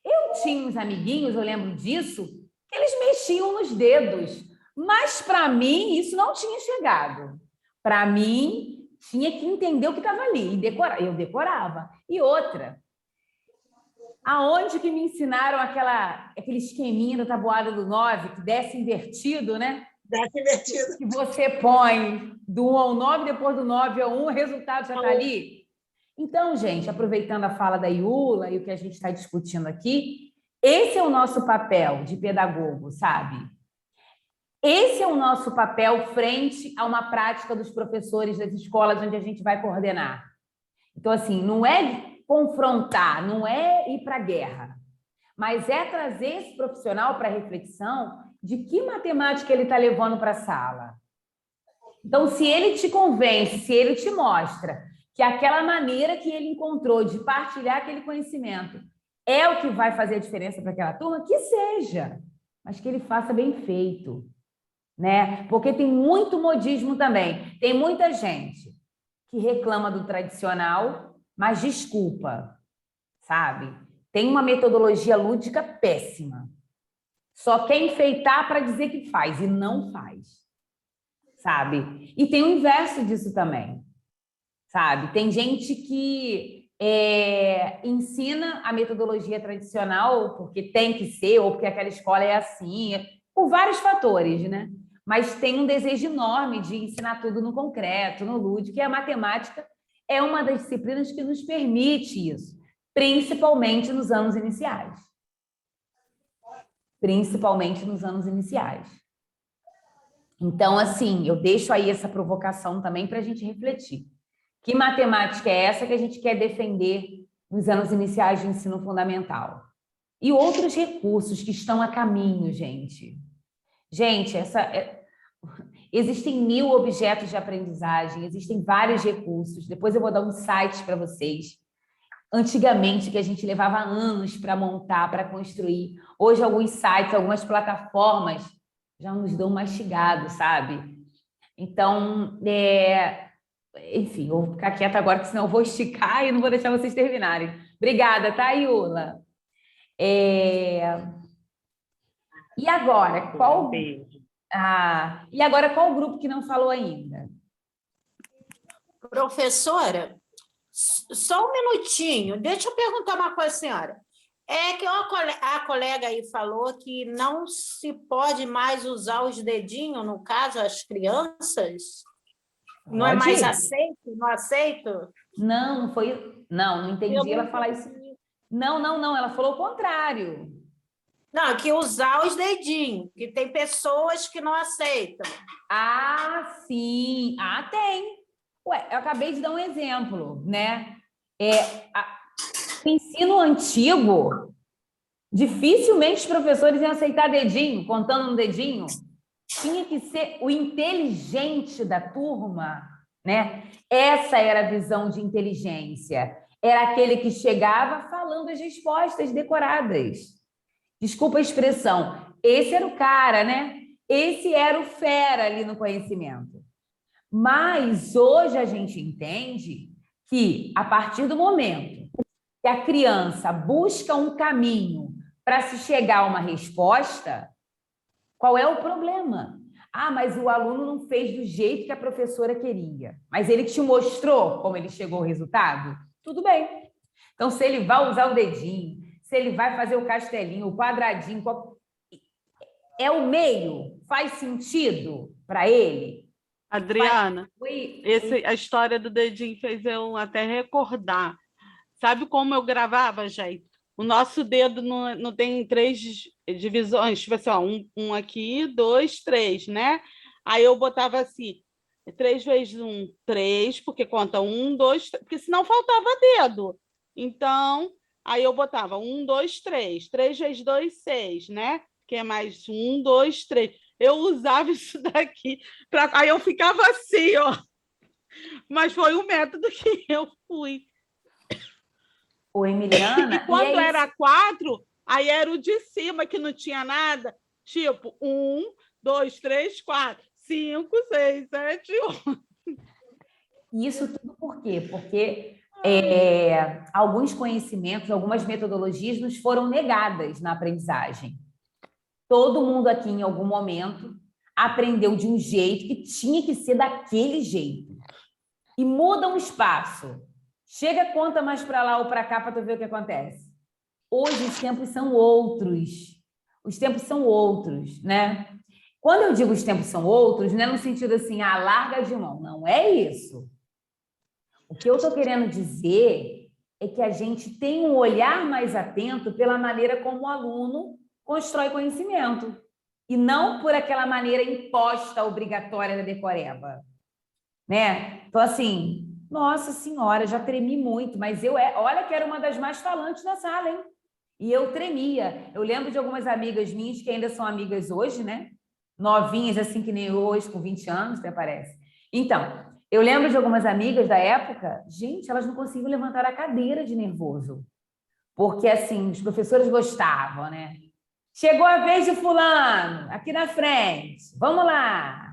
Eu tinha uns amiguinhos, eu lembro disso, que eles mexiam nos dedos, mas para mim isso não tinha chegado. Para mim, tinha que entender o que estava ali, e eu decorava. E outra... Aonde que me ensinaram aquele esqueminha da tabuada do 9, que desce invertido, né? Desce invertido. Que você põe do 1 ao 9, depois do 9 ao 1, o resultado já está ali. Então, gente, aproveitando a fala da Iula e o que a gente está discutindo aqui, esse é o nosso papel de pedagogo, sabe? Esse é o nosso papel frente a uma prática dos professores das escolas onde a gente vai coordenar. Então, assim, não é confrontar, não é ir para a guerra, mas é trazer esse profissional para a reflexão de que matemática ele está levando para a sala. Então, se ele te convence, se ele te mostra que aquela maneira que ele encontrou de partilhar aquele conhecimento é o que vai fazer a diferença para aquela turma, que seja, mas que ele faça bem feito, né? Porque tem muito modismo também. Tem muita gente que reclama do tradicional, mas desculpa, sabe? Tem uma metodologia lúdica péssima. Só quer enfeitar para dizer que faz, e não faz, sabe? E tem o inverso disso também, sabe? Tem gente que ensina a metodologia tradicional porque tem que ser, ou porque aquela escola é assim, por vários fatores, né? Mas tem um desejo enorme de ensinar tudo no concreto, no lúdico, e a matemática é uma das disciplinas que nos permite isso, principalmente nos anos iniciais. Principalmente nos anos iniciais. Então, assim, eu deixo aí essa provocação também para a gente refletir. Que matemática é essa que a gente quer defender nos anos iniciais de ensino fundamental? E outros recursos que estão a caminho, gente. Gente, existem 1000 objetos de aprendizagem, existem vários recursos. Depois eu vou dar uns sites para vocês. Antigamente, que a gente levava anos para montar, para construir. Hoje, alguns sites, algumas plataformas já nos dão mastigado, sabe? Então, enfim, eu vou ficar quieta agora, porque senão eu vou esticar e não vou deixar vocês terminarem. Obrigada, tá, Iula? E agora, qual grupo que não falou ainda? Professora, só um minutinho. Deixa eu perguntar uma coisa, senhora. É que a colega aí falou que não se pode mais usar os dedinhos, no caso, as crianças. Não é mais Pode? aceito? Não aceito? Não, não foi. Não entendi ela falar isso. Não. Ela falou o contrário. Não, que usar os dedinhos, que tem pessoas que não aceitam. Ah, sim. Ah, tem. Ué, eu acabei de dar um exemplo, né? O ensino antigo, dificilmente os professores iam aceitar dedinho, contando no dedinho. Tinha que ser o inteligente da turma, né? Essa era a visão de inteligência. Era aquele que chegava falando as respostas decoradas. Desculpa a expressão. Esse era o cara, né? Esse era o fera ali no conhecimento. Mas hoje a gente entende que, a partir do momento que a criança busca um caminho para se chegar a uma resposta, qual é o problema? Ah, mas o aluno não fez do jeito que a professora queria. Mas ele te mostrou como ele chegou ao resultado? Tudo bem. Então, se ele vai usar o dedinho, se ele vai fazer o castelinho, o quadradinho, é o meio? Faz sentido para ele? Adriana, a história do dedinho fez eu até recordar. Sabe como eu gravava, gente? O nosso dedo não tem 3 divisões, tipo assim, ó, um aqui, 2, 3, né? Aí eu botava assim, 3 vezes 1, 3, porque conta 1, 2, 3, porque senão faltava dedo. Então, aí eu botava 1, 2, 3, 3 vezes 2, 6, né? Que é mais 1, 2, 3. Eu usava isso daqui, aí eu ficava assim, ó. Mas foi o método que eu fui. Ô, Emiliana... E quando era 4, aí era o de cima, que não tinha nada. Tipo, 1, 2, 3, 4, 5, 6, 7, 8. Isso tudo por quê? Porque alguns conhecimentos, algumas metodologias nos foram negadas na aprendizagem. Todo mundo aqui, em algum momento, aprendeu de um jeito que tinha que ser daquele jeito. E muda um espaço. Chega, conta mais para lá ou para cá para tu ver o que acontece. Hoje os tempos são outros. Os tempos são outros, né? Quando eu digo os tempos são outros, não é no sentido assim, larga de mão. Não é isso. O que eu estou querendo dizer é que a gente tem um olhar mais atento pela maneira como o aluno constrói conhecimento. E não por aquela maneira imposta, obrigatória da decoreba. Né? Então, assim... Nossa Senhora, já tremi muito, mas olha que era uma das mais falantes da sala, hein? E eu tremia. Eu lembro de algumas amigas minhas que ainda são amigas hoje, né? Novinhas, assim que nem hoje, com 20 anos, até parece. Então, eu lembro de algumas amigas da época, gente, elas não conseguiam levantar a cadeira de nervoso. Porque, assim, os professores gostavam, né? Chegou a vez de fulano, aqui na frente, vamos lá.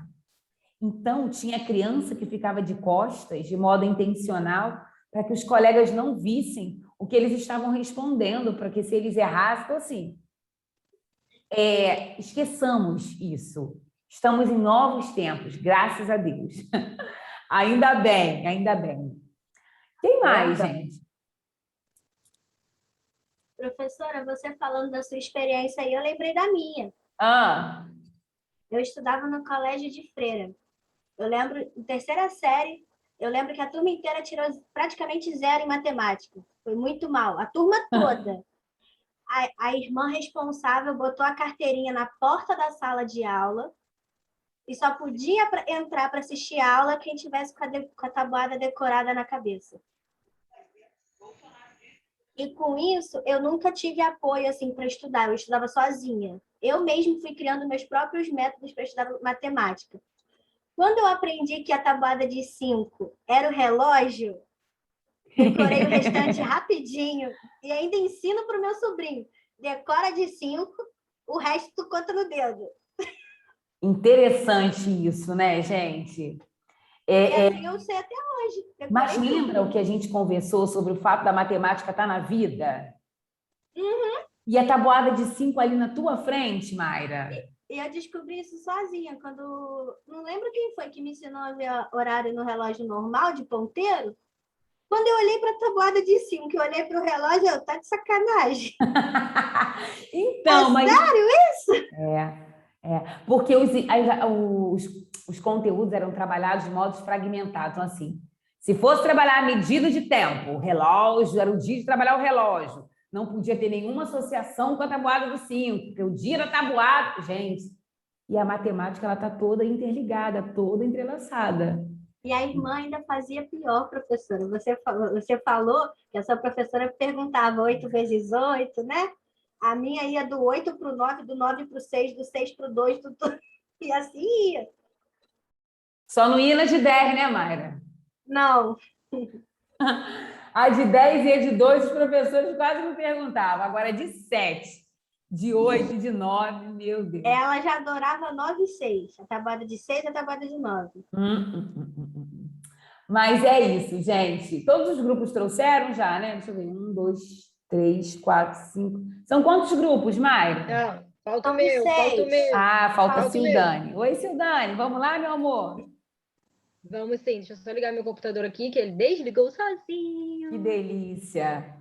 Então, tinha criança que ficava de costas, de modo intencional, para que os colegas não vissem o que eles estavam respondendo, para que se eles errassem, então, assim, esqueçamos isso. Estamos em novos tempos, graças a Deus. Ainda bem, ainda bem. Quem mais, gente? Professora, você falando da sua experiência aí, eu lembrei da minha. Eu estudava no colégio de freira. Eu lembro, em terceira série, eu lembro que a turma inteira tirou praticamente 0 em matemática. Foi muito mal. A turma toda. A irmã responsável botou a carteirinha na porta da sala de aula e só podia entrar para assistir a aula quem tivesse com a tabuada decorada na cabeça. E com isso, eu nunca tive apoio assim para estudar. Eu estudava sozinha. Eu mesma fui criando meus próprios métodos para estudar matemática. Quando eu aprendi que a tabuada de 5 era o relógio, decorei o restante rapidinho e ainda ensino para o meu sobrinho. Decora de 5, o resto tu conta no dedo. Interessante isso, né, gente? Assim eu sei até hoje. Mas lembra o que a gente conversou sobre o fato da matemática estar na vida? Uhum. E a tabuada de 5 ali na tua frente, Mayra? E eu descobri isso sozinha, quando... Não lembro quem foi que me ensinou a ver horário no relógio normal, de ponteiro. Quando eu olhei para a tabuada de 5, que eu olhei para o relógio, eu, tá de sacanagem. Então, mas... Sério isso? Porque os conteúdos eram trabalhados de modos fragmentados. Então, assim, se fosse trabalhar a medida de tempo, o relógio, era o dia de trabalhar o relógio. Não podia ter nenhuma associação com a tabuada do 5, porque o dia da tabuada... Gente, e a matemática, ela está toda interligada, toda entrelaçada. E a irmã ainda fazia pior, professora. Você falou que a sua professora perguntava 8 vezes 8, né? A minha ia do 8 para o 9, do 9 para o 6, do 6 para o 2, e assim ia. Só não ia na de 10, né, Mayra? Não. A de 10 e a de 2, os professores quase me perguntavam. Agora, de 7, de 8, de 9, meu Deus. Ela já adorava 9 e 6. A tabuada de 6 e a tabuada de 9. Mas é isso, gente. Todos os grupos trouxeram já, né? Deixa eu ver. 1, 2, 3, 4, 5. São quantos grupos, Mayra? Não, falta o meu, falta o meu. Ah, falta a o Sildane. meu. Oi, Sildane. Vamos lá, meu amor? Vamos sim, deixa eu só ligar meu computador aqui, que ele desligou sozinho. Que delícia.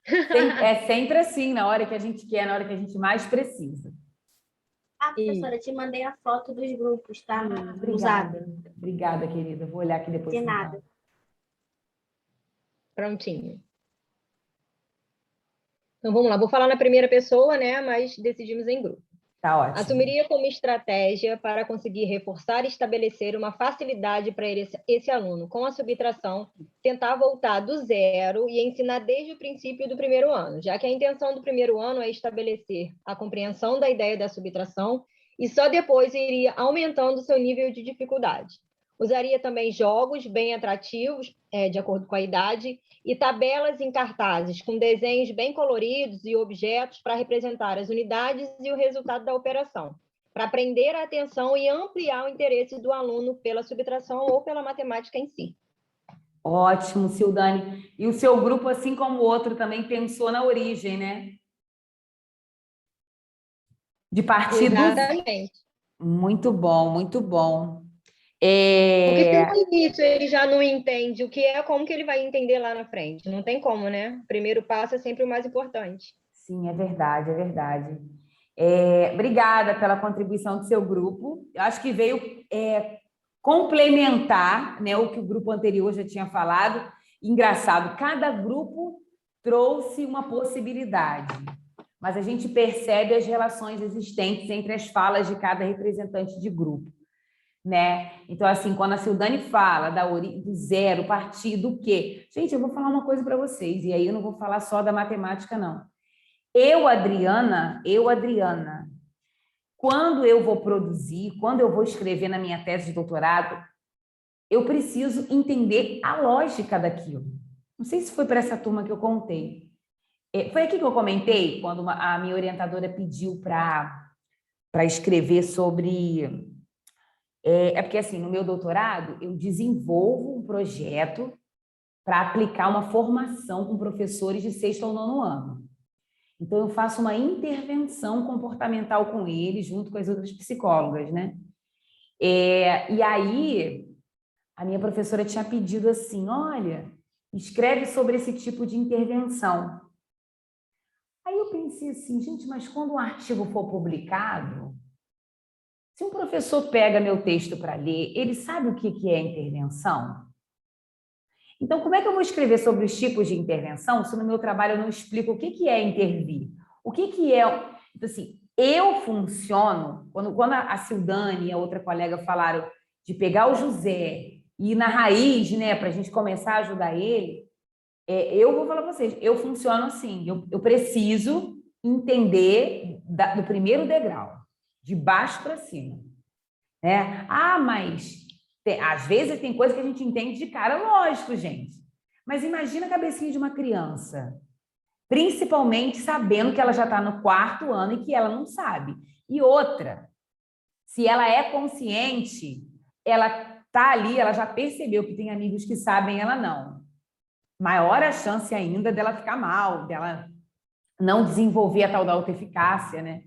É sempre assim, na hora que a gente quer, na hora que a gente mais precisa. Ah, professora, te mandei a foto dos grupos, tá? Obrigada. Obrigada, querida. Vou olhar aqui depois. De nada. Prontinho. Então, vamos lá. Vou falar na primeira pessoa, né? Mas decidimos em grupo. Tá ótimo. Assumiria como estratégia para conseguir reforçar e estabelecer uma facilidade para esse aluno com a subtração, tentar voltar do zero e ensinar desde o princípio do primeiro ano, já que a intenção do primeiro ano é estabelecer a compreensão da ideia da subtração e só depois iria aumentando seu nível de dificuldade. Usaria também jogos bem atrativos, de acordo com a idade, e tabelas em cartazes com desenhos bem coloridos e objetos para representar as unidades e o resultado da operação, para prender a atenção e ampliar o interesse do aluno pela subtração ou pela matemática em si. Ótimo, Sildane. E o seu grupo, assim como o outro, também pensou na origem, né? De partir do... Exatamente. Muito bom, muito bom. Porque se no início ele já não entende o que é, como que ele vai entender lá na frente? Não tem como, né? O primeiro passo é sempre o mais importante. Sim, é verdade, é verdade. Obrigada pela contribuição do seu grupo. Eu acho que veio complementar, né, o que o grupo anterior já tinha falado. Engraçado, cada grupo trouxe uma possibilidade, mas a gente percebe as relações existentes entre as falas de cada representante de grupo. Né? Então, assim, quando a Sildane fala do zero, partir do quê? Gente, eu vou falar uma coisa para vocês, e aí eu não vou falar só da matemática, não. Eu, Adriana, quando eu vou produzir, quando eu vou escrever na minha tese de doutorado, eu preciso entender a lógica daquilo. Não sei se foi para essa turma que eu contei. Foi aqui que eu comentei, quando a minha orientadora pediu para escrever sobre... porque, assim, no meu doutorado, eu desenvolvo um projeto para aplicar uma formação com professores de 6º ao 9º ano. Então, eu faço uma intervenção comportamental com eles, junto com as outras psicólogas, né? E aí, a minha professora tinha pedido assim, olha, escreve sobre esse tipo de intervenção. Aí eu pensei assim, gente, mas quando um artigo for publicado... Se um professor pega meu texto para ler, ele sabe o que é intervenção? Então, como é que eu vou escrever sobre os tipos de intervenção se no meu trabalho eu não explico o que é intervir? O que é... Então, assim, eu funciono... Quando a Sildane e a outra colega falaram de pegar o José e ir na raiz, né, para a gente começar a ajudar ele, eu vou falar para vocês, eu funciono assim, eu preciso entender do primeiro degrau, de baixo para cima, né? Mas às vezes tem coisa que a gente entende de cara, lógico, gente. Mas imagina a cabecinha de uma criança, principalmente sabendo que ela já está no 4º ano e que ela não sabe. E outra, se ela é consciente, ela está ali, ela já percebeu que tem amigos que sabem, ela não. Maior a chance ainda dela ficar mal, dela não desenvolver a tal da autoeficácia, né?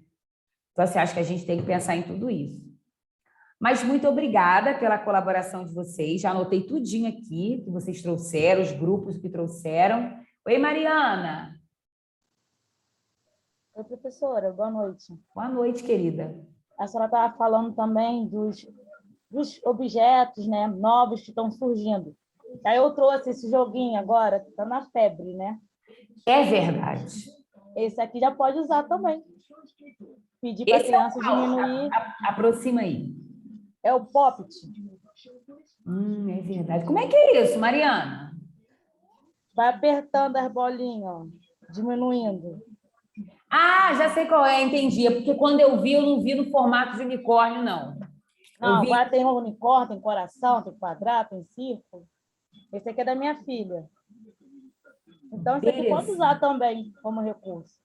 Então, assim, acho que a gente tem que pensar em tudo isso. Mas muito obrigada pela colaboração de vocês. Já anotei tudinho aqui que vocês trouxeram, os grupos que trouxeram. Oi, Mariana. Oi, professora, boa noite. Boa noite, querida. A senhora estava falando também dos objetos, né, novos que estão surgindo. Aí eu trouxe esse joguinho agora, que está na febre, né? É verdade. Esse aqui já pode usar também. Pedir para a criança diminuir. Aproxima aí. É o Poppet. É verdade. Como é que é isso, Mariana? Vai apertando as bolinhas, ó, diminuindo. Ah, já sei qual é, entendi. É porque quando eu não vi no formato de unicórnio, não. Não, agora tem unicórnio, tem coração, tem quadrado, tem círculo. Esse aqui é da minha filha. Então, esse aqui pode usar também como recurso.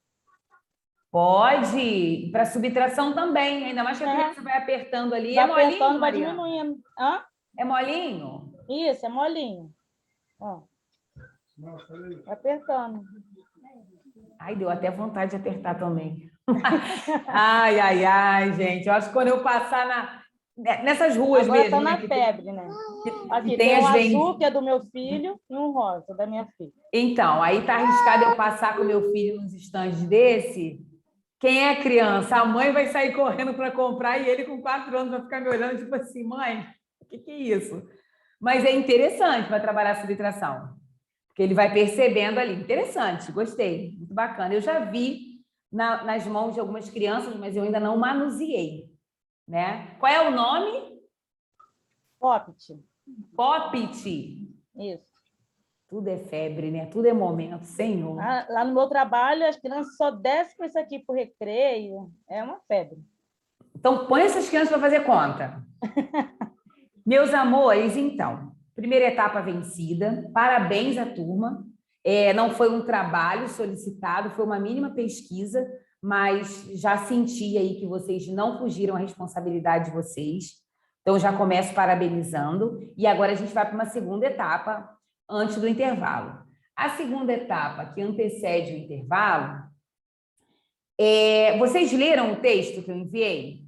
Pode. Para subtração também. Ainda mais que a criança vai apertando ali. Vai É molinho, apertando, vai Mariana? diminuindo. Hã? É molinho? Isso, é molinho. Ó. Vai apertando. Ai, deu até vontade de apertar também. Ai, gente. Eu acho que quando eu passar nessas ruas agora mesmo... Agora está na febre, né? Aqui tem um azul, que é do meu filho, e um rosa, da minha filha. Então, aí tá arriscado eu passar com meu filho nos estandes desse. Quem é criança? A mãe vai sair correndo para comprar e ele com 4 anos vai ficar me olhando tipo assim, mãe, o que é isso? Mas é interessante para trabalhar a subtração. Porque ele vai percebendo ali. Interessante, gostei, muito bacana. Eu já vi nas mãos de algumas crianças, mas eu ainda não manuseei, né? Qual é o nome? Poppet. Poppet. Isso. Tudo é febre, né? Tudo é momento, Senhor. Lá no meu trabalho, as crianças só descem com isso aqui para o recreio. É uma febre. Então, põe essas crianças para fazer conta. Meus amores, então... Primeira etapa vencida, parabéns à turma. Não foi um trabalho solicitado, foi uma mínima pesquisa, mas já senti aí que vocês não fugiram à responsabilidade de vocês. Então, já começo parabenizando. E agora a gente vai para uma segunda etapa, antes do intervalo. A segunda etapa, que antecede o intervalo, vocês leram o texto que eu enviei?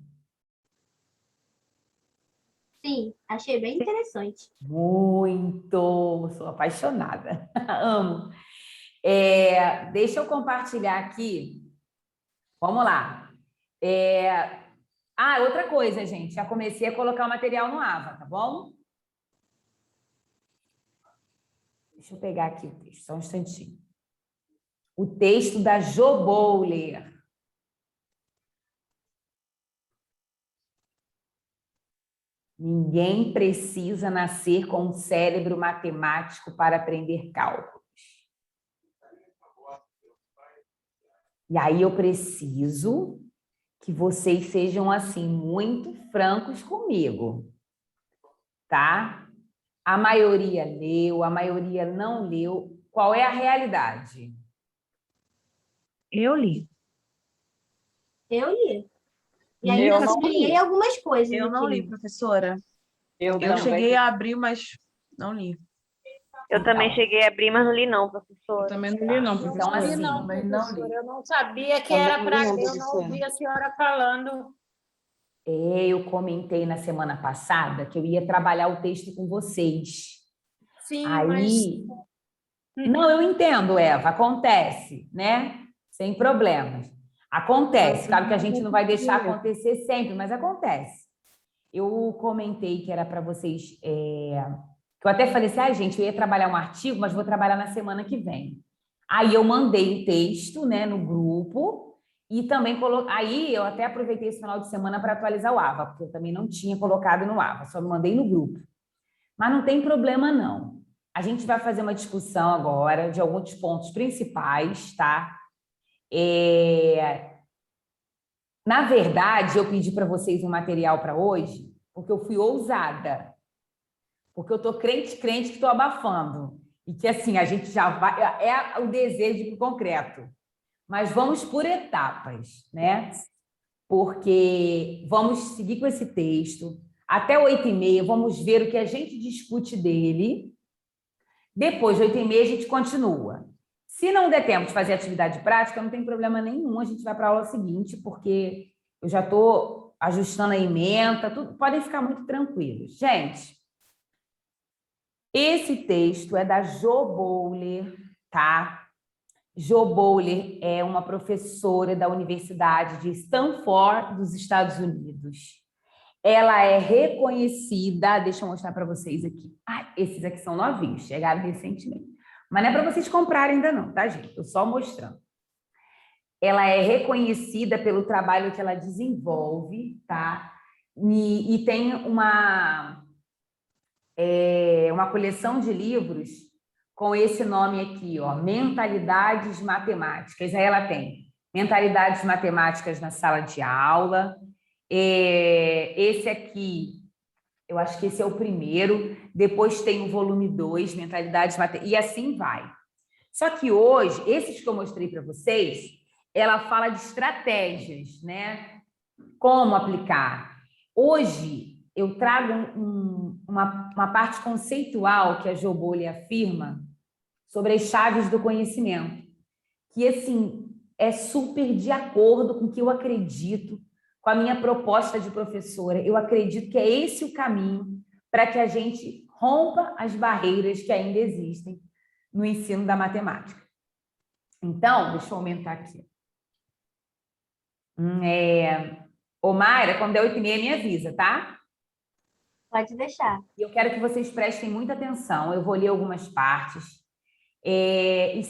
Sim, achei bem interessante. Muito, sou apaixonada, amo. Deixa eu compartilhar aqui. Vamos lá. Outra coisa, gente, já comecei a colocar o material no AVA, tá bom? Deixa eu pegar aqui o texto, só um instantinho. O texto da Jo Bowler. Ninguém precisa nascer com um cérebro matemático para aprender cálculos. E aí eu preciso que vocês sejam, assim, muito francos comigo, tá? A maioria leu, a maioria não leu. Qual é a realidade? Eu li. Eu li. E ainda sublinhei algumas coisas. Eu não li, professora. Eu cheguei a abrir, mas não li. Eu também cheguei a abrir, mas não li não, professora. Eu também não li não, professora. Então, assim, Não, professora, eu não sabia que era para... Eu não ouvi a senhora falando. Eu comentei na semana passada que eu ia trabalhar o texto com vocês. Sim, aí... Não, eu entendo, Eva, acontece, né? Sem problemas. Acontece, claro que a gente não vai deixar acontecer sempre, mas acontece. Eu comentei que era para vocês... que eu até falei assim, gente, eu ia trabalhar um artigo, mas vou trabalhar na semana que vem. Aí eu mandei o texto, né, no grupo e também coloquei... Aí eu até aproveitei esse final de semana para atualizar o AVA, porque eu também não tinha colocado no AVA, só mandei no grupo. Mas não tem problema, não. A gente vai fazer uma discussão agora de alguns pontos principais, tá? Na verdade, eu pedi para vocês um material para hoje, porque eu fui ousada. Porque eu estou crente que estou abafando. E que, assim, a gente já vai... É o desejo do concreto. Mas vamos por etapas, né? Porque vamos seguir com esse texto. Até 8h30, vamos ver o que a gente discute dele. Depois de 8h30, a gente continua. Se não der tempo de fazer atividade prática, não tem problema nenhum. A gente vai para a aula seguinte, porque eu já estou ajustando a ementa, tudo, podem ficar muito tranquilos. Gente, esse texto é da Jo Bowler, tá? Jo Bowler é uma professora da Universidade de Stanford, dos Estados Unidos. Ela é reconhecida, deixa eu mostrar para vocês aqui. Ah, esses aqui são novinhos, chegaram recentemente. Mas não é para vocês comprarem ainda não, tá, gente? Estou só mostrando. Ela é reconhecida pelo trabalho que ela desenvolve, tá? E tem uma coleção de livros com esse nome aqui, ó, Mentalidades Matemáticas. Aí ela tem Mentalidades Matemáticas na Sala de Aula. Esse aqui, eu acho que esse é o primeiro. Depois tem o volume 2, Mentalidades Matemáticas, e assim vai. Só que hoje, esses que eu mostrei para vocês, ela fala de estratégias, né? Como aplicar. Hoje, eu trago uma parte conceitual que a Jo Bowler afirma sobre as chaves do conhecimento, que, assim, é super de acordo com o que eu acredito, com a minha proposta de professora. Eu acredito que é esse o caminho para que a gente rompa as barreiras que ainda existem no ensino da matemática. Então, deixa eu aumentar aqui. Ô, Mayra, quando der 8h30, me avisa, tá? Pode deixar. E eu quero que vocês prestem muita atenção. Eu vou ler algumas partes.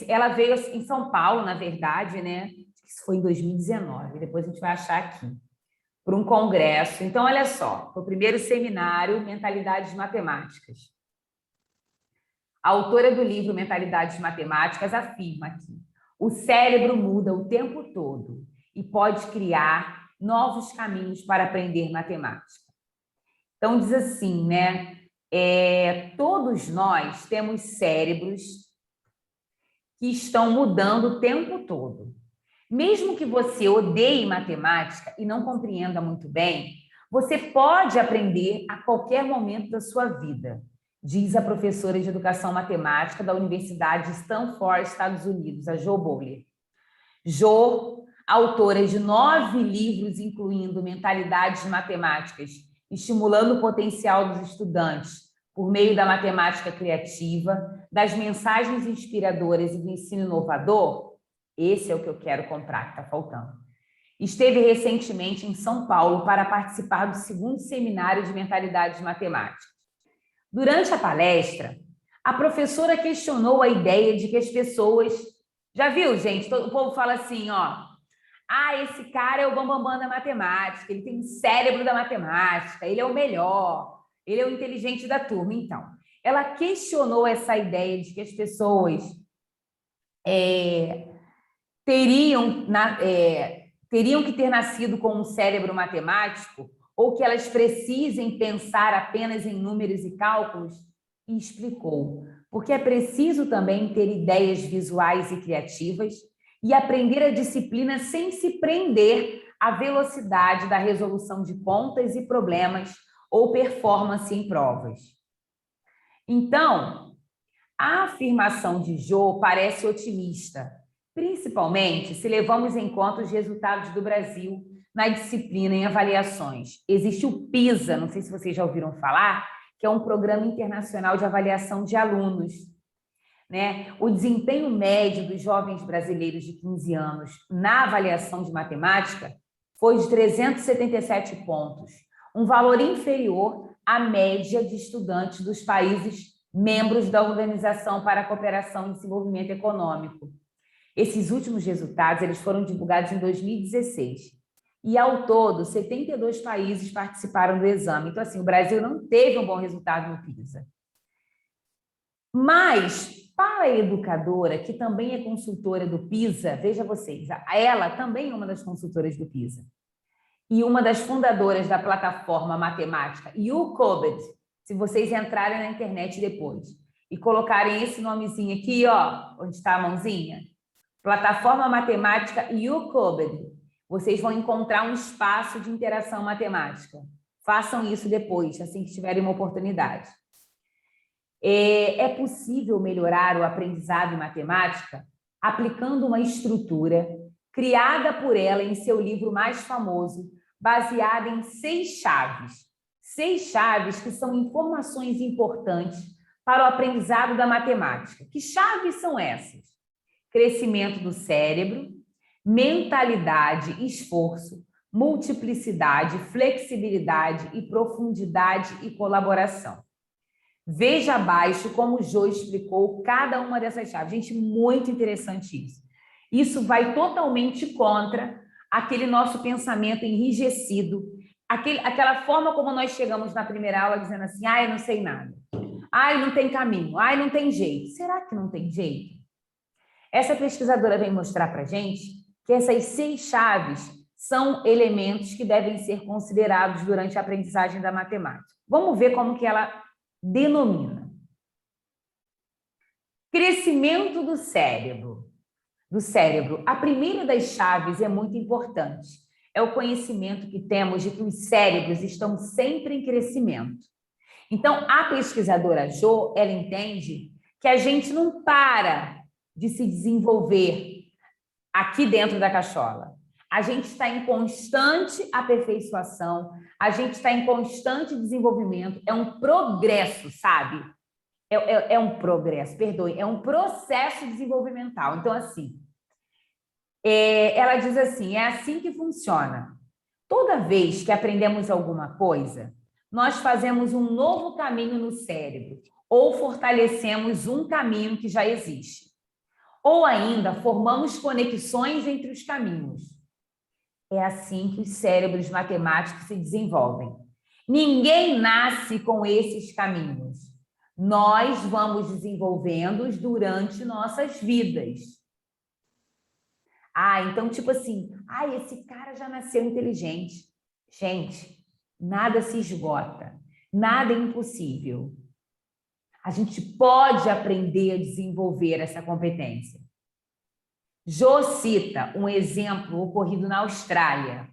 Ela veio em São Paulo, na verdade, né? Isso foi em 2019. Depois a gente vai achar aqui. Para um congresso. Então, olha só. Foi o primeiro seminário Mentalidades Matemáticas. A autora do livro Mentalidades Matemáticas afirma aqui: o cérebro muda o tempo todo e pode criar novos caminhos para aprender matemática. Então, diz assim, né? Todos nós temos cérebros que estão mudando o tempo todo. Mesmo que você odeie matemática e não compreenda muito bem, você pode aprender a qualquer momento da sua vida, diz a professora de Educação Matemática da Universidade de Stanford, Estados Unidos, a Jo Bowler. Jo, autora de 9 livros, incluindo Mentalidades Matemáticas, estimulando o potencial dos estudantes por meio da matemática criativa, das mensagens inspiradoras e do ensino inovador. Esse é o que eu quero comprar, que está faltando. Esteve recentemente em São Paulo para participar do 2º seminário de Mentalidades Matemáticas. Durante a palestra, a professora questionou a ideia de que as pessoas... Já viu, gente? O povo fala assim, ó... Ah, esse cara é o bambambam da matemática, ele tem o cérebro da matemática, ele é o melhor, ele é o inteligente da turma. Então, ela questionou essa ideia de que as pessoas teriam que ter nascido com um cérebro matemático ou que elas precisem pensar apenas em números e cálculos, e explicou, porque é preciso também ter ideias visuais e criativas e aprender a disciplina sem se prender à velocidade da resolução de contas e problemas ou performance em provas. Então, a afirmação de Jo parece otimista, principalmente se levamos em conta os resultados do Brasil na disciplina em avaliações. Existe o PISA, não sei se vocês já ouviram falar, que é um programa internacional de avaliação de alunos, né? O desempenho médio dos jovens brasileiros de 15 anos na avaliação de matemática foi de 377 pontos, um valor inferior à média de estudantes dos países membros da Organização para a Cooperação e Desenvolvimento Econômico. Esses últimos resultados eles foram divulgados em 2016. E, ao todo, 72 países participaram do exame. Então, assim, o Brasil não teve um bom resultado no PISA. Mas, para a educadora, que também é consultora do PISA, veja vocês, ela também é uma das consultoras do PISA e uma das fundadoras da plataforma matemática UCOBED. Se vocês entrarem na internet depois e colocarem esse nomezinho aqui, ó, onde está a mãozinha, plataforma matemática UCOBED, vocês vão encontrar um espaço de interação matemática. Façam isso depois, assim que tiverem uma oportunidade. É possível melhorar o aprendizado em matemática aplicando uma estrutura criada por ela em seu livro mais famoso, baseada em 6 chaves. 6 chaves que são informações importantes para o aprendizado da matemática. Que chaves são essas? Crescimento do cérebro, mentalidade, esforço, multiplicidade, flexibilidade e profundidade e colaboração. Veja abaixo como o Jô explicou cada uma dessas chaves. Gente, muito interessante isso. Isso vai totalmente contra aquele nosso pensamento enrijecido, aquela forma como nós chegamos na primeira aula dizendo assim, eu não sei nada, não tem caminho, não tem jeito. Será que não tem jeito? Essa pesquisadora vem mostrar para a gente que essas 6 chaves são elementos que devem ser considerados durante a aprendizagem da matemática. Vamos ver como que ela denomina. Crescimento do cérebro. A primeira das chaves é muito importante. É o conhecimento que temos de que os cérebros estão sempre em crescimento. Então, a pesquisadora Jô, ela entende que a gente não para de se desenvolver aqui dentro da cachola. A gente está em constante aperfeiçoação, a gente está em constante desenvolvimento, é um progresso, sabe? É um progresso, perdoe, é um processo desenvolvimental. Então, assim, ela diz assim, é assim que funciona. Toda vez que aprendemos alguma coisa, nós fazemos um novo caminho no cérebro ou fortalecemos um caminho que já existe. Ou ainda, formamos conexões entre os caminhos. É assim que os cérebros matemáticos se desenvolvem. Ninguém nasce com esses caminhos. Nós vamos desenvolvendo-os durante nossas vidas. Então, tipo assim, esse cara já nasceu inteligente. Gente, nada se esgota, nada é impossível. A gente pode aprender a desenvolver essa competência. Jô cita um exemplo ocorrido na Austrália.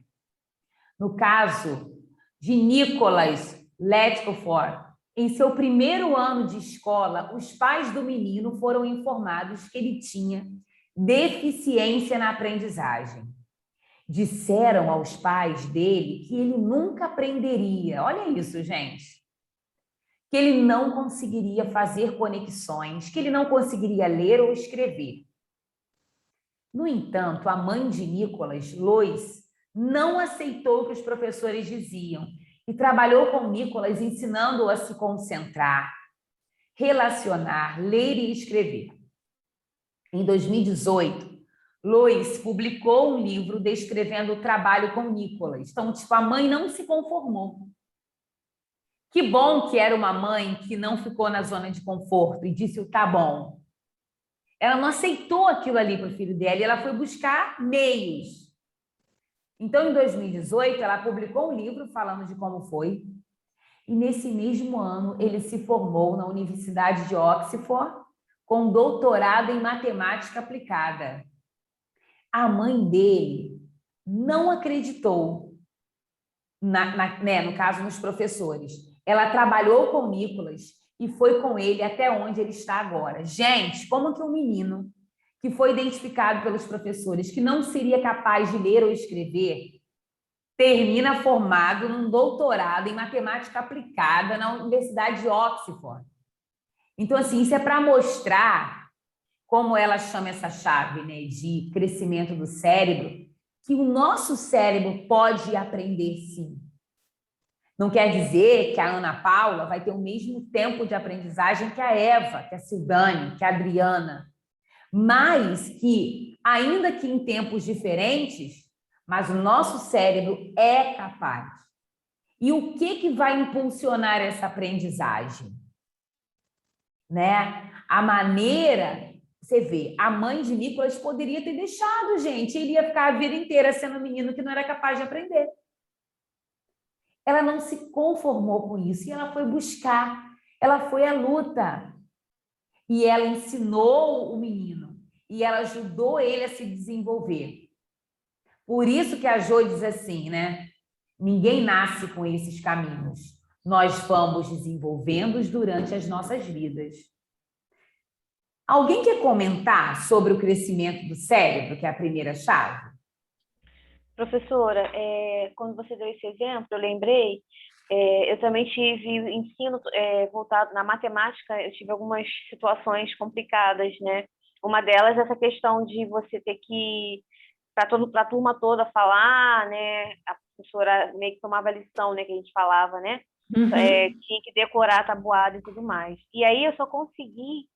No caso de Nicholas Letchford, em seu primeiro ano de escola, os pais do menino foram informados que ele tinha deficiência na aprendizagem. Disseram aos pais dele que ele nunca aprenderia. Olha isso, gente. Que ele não conseguiria fazer conexões, que ele não conseguiria ler ou escrever. No entanto, a mãe de Nicholas, Lois, não aceitou o que os professores diziam e trabalhou com Nicholas ensinando-o a se concentrar, relacionar, ler e escrever. Em 2018, Lois publicou um livro descrevendo o trabalho com Nicholas. Então, a mãe não se conformou. Que bom que era uma mãe que não ficou na zona de conforto e disse o tá bom. Ela não aceitou aquilo ali para o filho dela e ela foi buscar meios. Então, em 2018, ela publicou um livro falando de como foi. E nesse mesmo ano, ele se formou na Universidade de Oxford com doutorado em matemática aplicada. A mãe dele não acreditou, no caso, nos professores. Ela trabalhou com o Nicholas e foi com ele até onde ele está agora. Gente, como que um menino que foi identificado pelos professores que não seria capaz de ler ou escrever termina formado num doutorado em matemática aplicada na Universidade de Oxford? Então, assim, isso é para mostrar, como ela chama essa chave, né, de crescimento do cérebro, que o nosso cérebro pode aprender sim. Não quer dizer que a Ana Paula vai ter o mesmo tempo de aprendizagem que a Eva, que a Sildane, que a Adriana, mas que, ainda que em tempos diferentes, mas o nosso cérebro é capaz. E o que vai impulsionar essa aprendizagem? Né? A maneira, você vê, a mãe de Nicholas poderia ter deixado, gente, ele ia ficar a vida inteira sendo um menino que não era capaz de aprender. Ela não se conformou com isso e ela foi buscar, ela foi à luta. E ela ensinou o menino e ela ajudou ele a se desenvolver. Por isso que a Jô diz assim, né? Ninguém nasce com esses caminhos. Nós vamos desenvolvendo-os durante as nossas vidas. Alguém quer comentar sobre o crescimento do cérebro, que é a primeira chave? Professora, quando você deu esse exemplo, eu lembrei, eu também tive ensino voltado na matemática, eu tive algumas situações complicadas, né? Uma delas é essa questão de você ter que, para a turma toda falar, né? A professora meio que tomava lição, né? Que a gente falava, né? Tinha que decorar a tabuada e tudo mais. E aí eu só consegui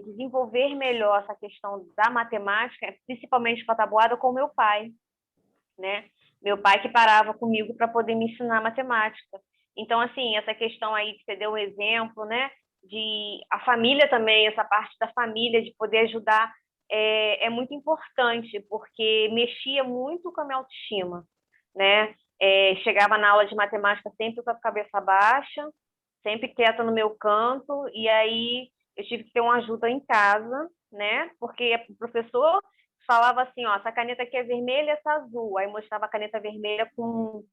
desenvolver melhor essa questão da matemática, principalmente com a tabuada, com o meu pai, né? Meu pai que parava comigo para poder me ensinar matemática. Então, assim, essa questão aí que você deu um exemplo, né? De a família também, essa parte da família, de poder ajudar, é muito importante, porque mexia muito com a minha autoestima, né? Chegava na aula de matemática sempre com a cabeça baixa, sempre quieta no meu canto, e aí eu tive que ter uma ajuda em casa, né? Porque o professor falava assim, ó, essa caneta aqui é vermelha, essa azul. Aí mostrava a caneta vermelha com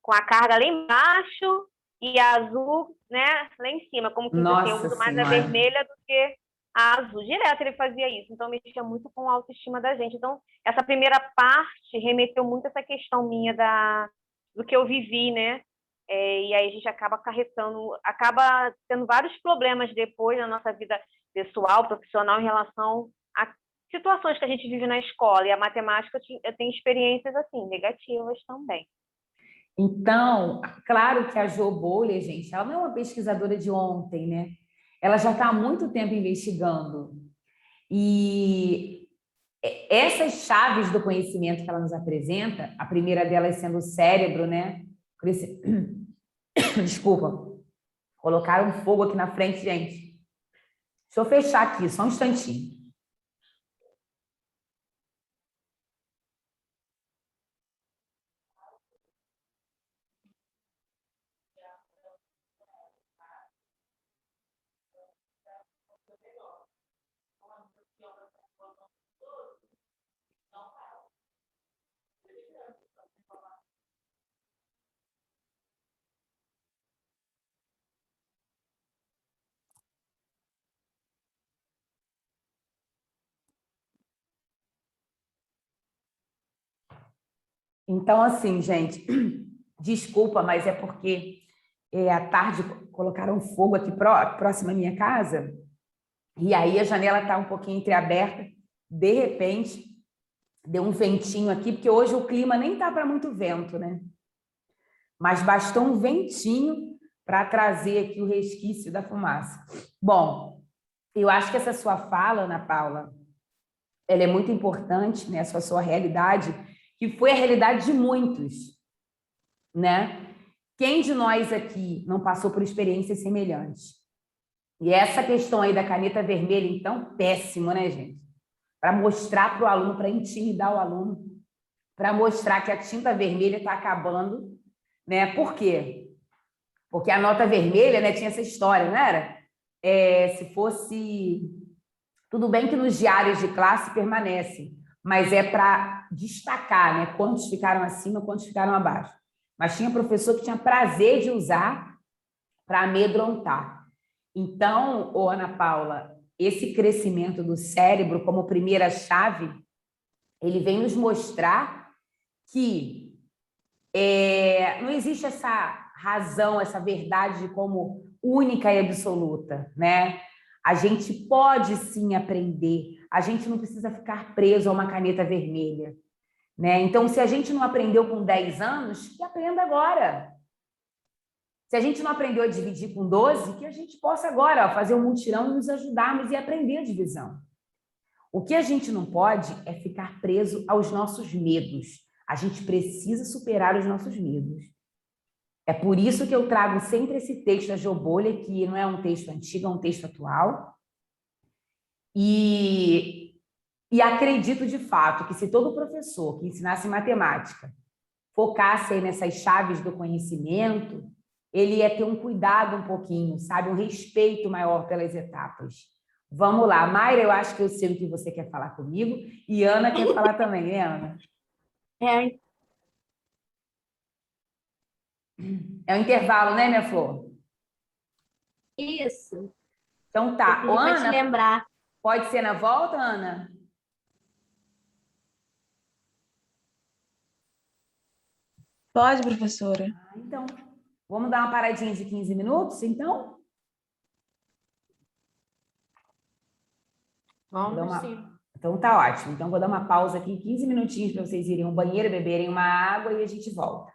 a carga lá embaixo e a azul, né, lá em cima. Como que diz assim, eu uso mais a vermelha do que a azul. Direto ele fazia isso. Então, mexia muito com a autoestima da gente. Então, essa primeira parte remeteu muito a essa questão minha do que eu vivi, né? E aí a gente acaba tendo vários problemas depois na nossa vida pessoal, profissional, em relação a situações que a gente vive na escola. E a matemática, eu tenho experiências, assim, negativas também. Então, claro que a Jo Boller, gente, ela não é uma pesquisadora de ontem, né? Ela já está há muito tempo investigando. E essas chaves do conhecimento que ela nos apresenta, a primeira delas sendo o cérebro, né? Desculpa. Colocaram fogo aqui na frente, gente. Deixa eu fechar aqui, só um instantinho. Então, assim, gente, desculpa, mas é porque à tarde colocaram fogo aqui próximo à minha casa, e aí a janela está um pouquinho entreaberta, de repente deu um ventinho aqui, porque hoje o clima nem está para muito vento, né? Mas bastou um ventinho para trazer aqui o resquício da fumaça. Bom, eu acho que essa sua fala, Ana Paula, ela é muito importante, né? Essa sua realidade, que foi a realidade de muitos, né? Quem de nós aqui não passou por experiências semelhantes? E essa questão aí da caneta vermelha, então, péssimo, né, gente? Para mostrar para o aluno, para intimidar o aluno, para mostrar que a tinta vermelha está acabando, né? Por quê? Porque a nota vermelha, né, tinha essa história, não era? Se fosse... Tudo bem que nos diários de classe permanecem, mas é para destacar, né? Quantos ficaram acima, quantos ficaram abaixo. Mas tinha professor que tinha prazer de usar para amedrontar. Então, Ana Paula, esse crescimento do cérebro como primeira chave, ele vem nos mostrar que não existe essa razão, essa verdade como única e absoluta, né? A gente pode sim aprender, a gente não precisa ficar preso a uma caneta vermelha, né? Então, se a gente não aprendeu com 10 anos, que aprenda agora. Se a gente não aprendeu a dividir com 12, que a gente possa agora fazer um mutirão e nos ajudarmos e aprender a divisão. O que a gente não pode é ficar preso aos nossos medos. A gente precisa superar os nossos medos. É por isso que eu trago sempre esse texto da Jo Boller, que não é um texto antigo, é um texto atual. E acredito de fato que se todo professor que ensinasse matemática focasse aí nessas chaves do conhecimento, ele ia ter um cuidado um pouquinho, sabe? Um respeito maior pelas etapas. Vamos lá. Mayra, eu acho que eu sei o que você quer falar comigo. E Ana quer falar também, né, Ana? É o intervalo, né, minha flor? Isso. Então tá. Ô, Ana, te lembrar. Pode ser na volta, Ana? Pode, professora. Então, vamos dar uma paradinha de 15 minutos, então? Vamos sim. Então tá ótimo. Então vou dar uma pausa aqui, 15 minutinhos para vocês irem ao banheiro, beberem uma água e a gente volta.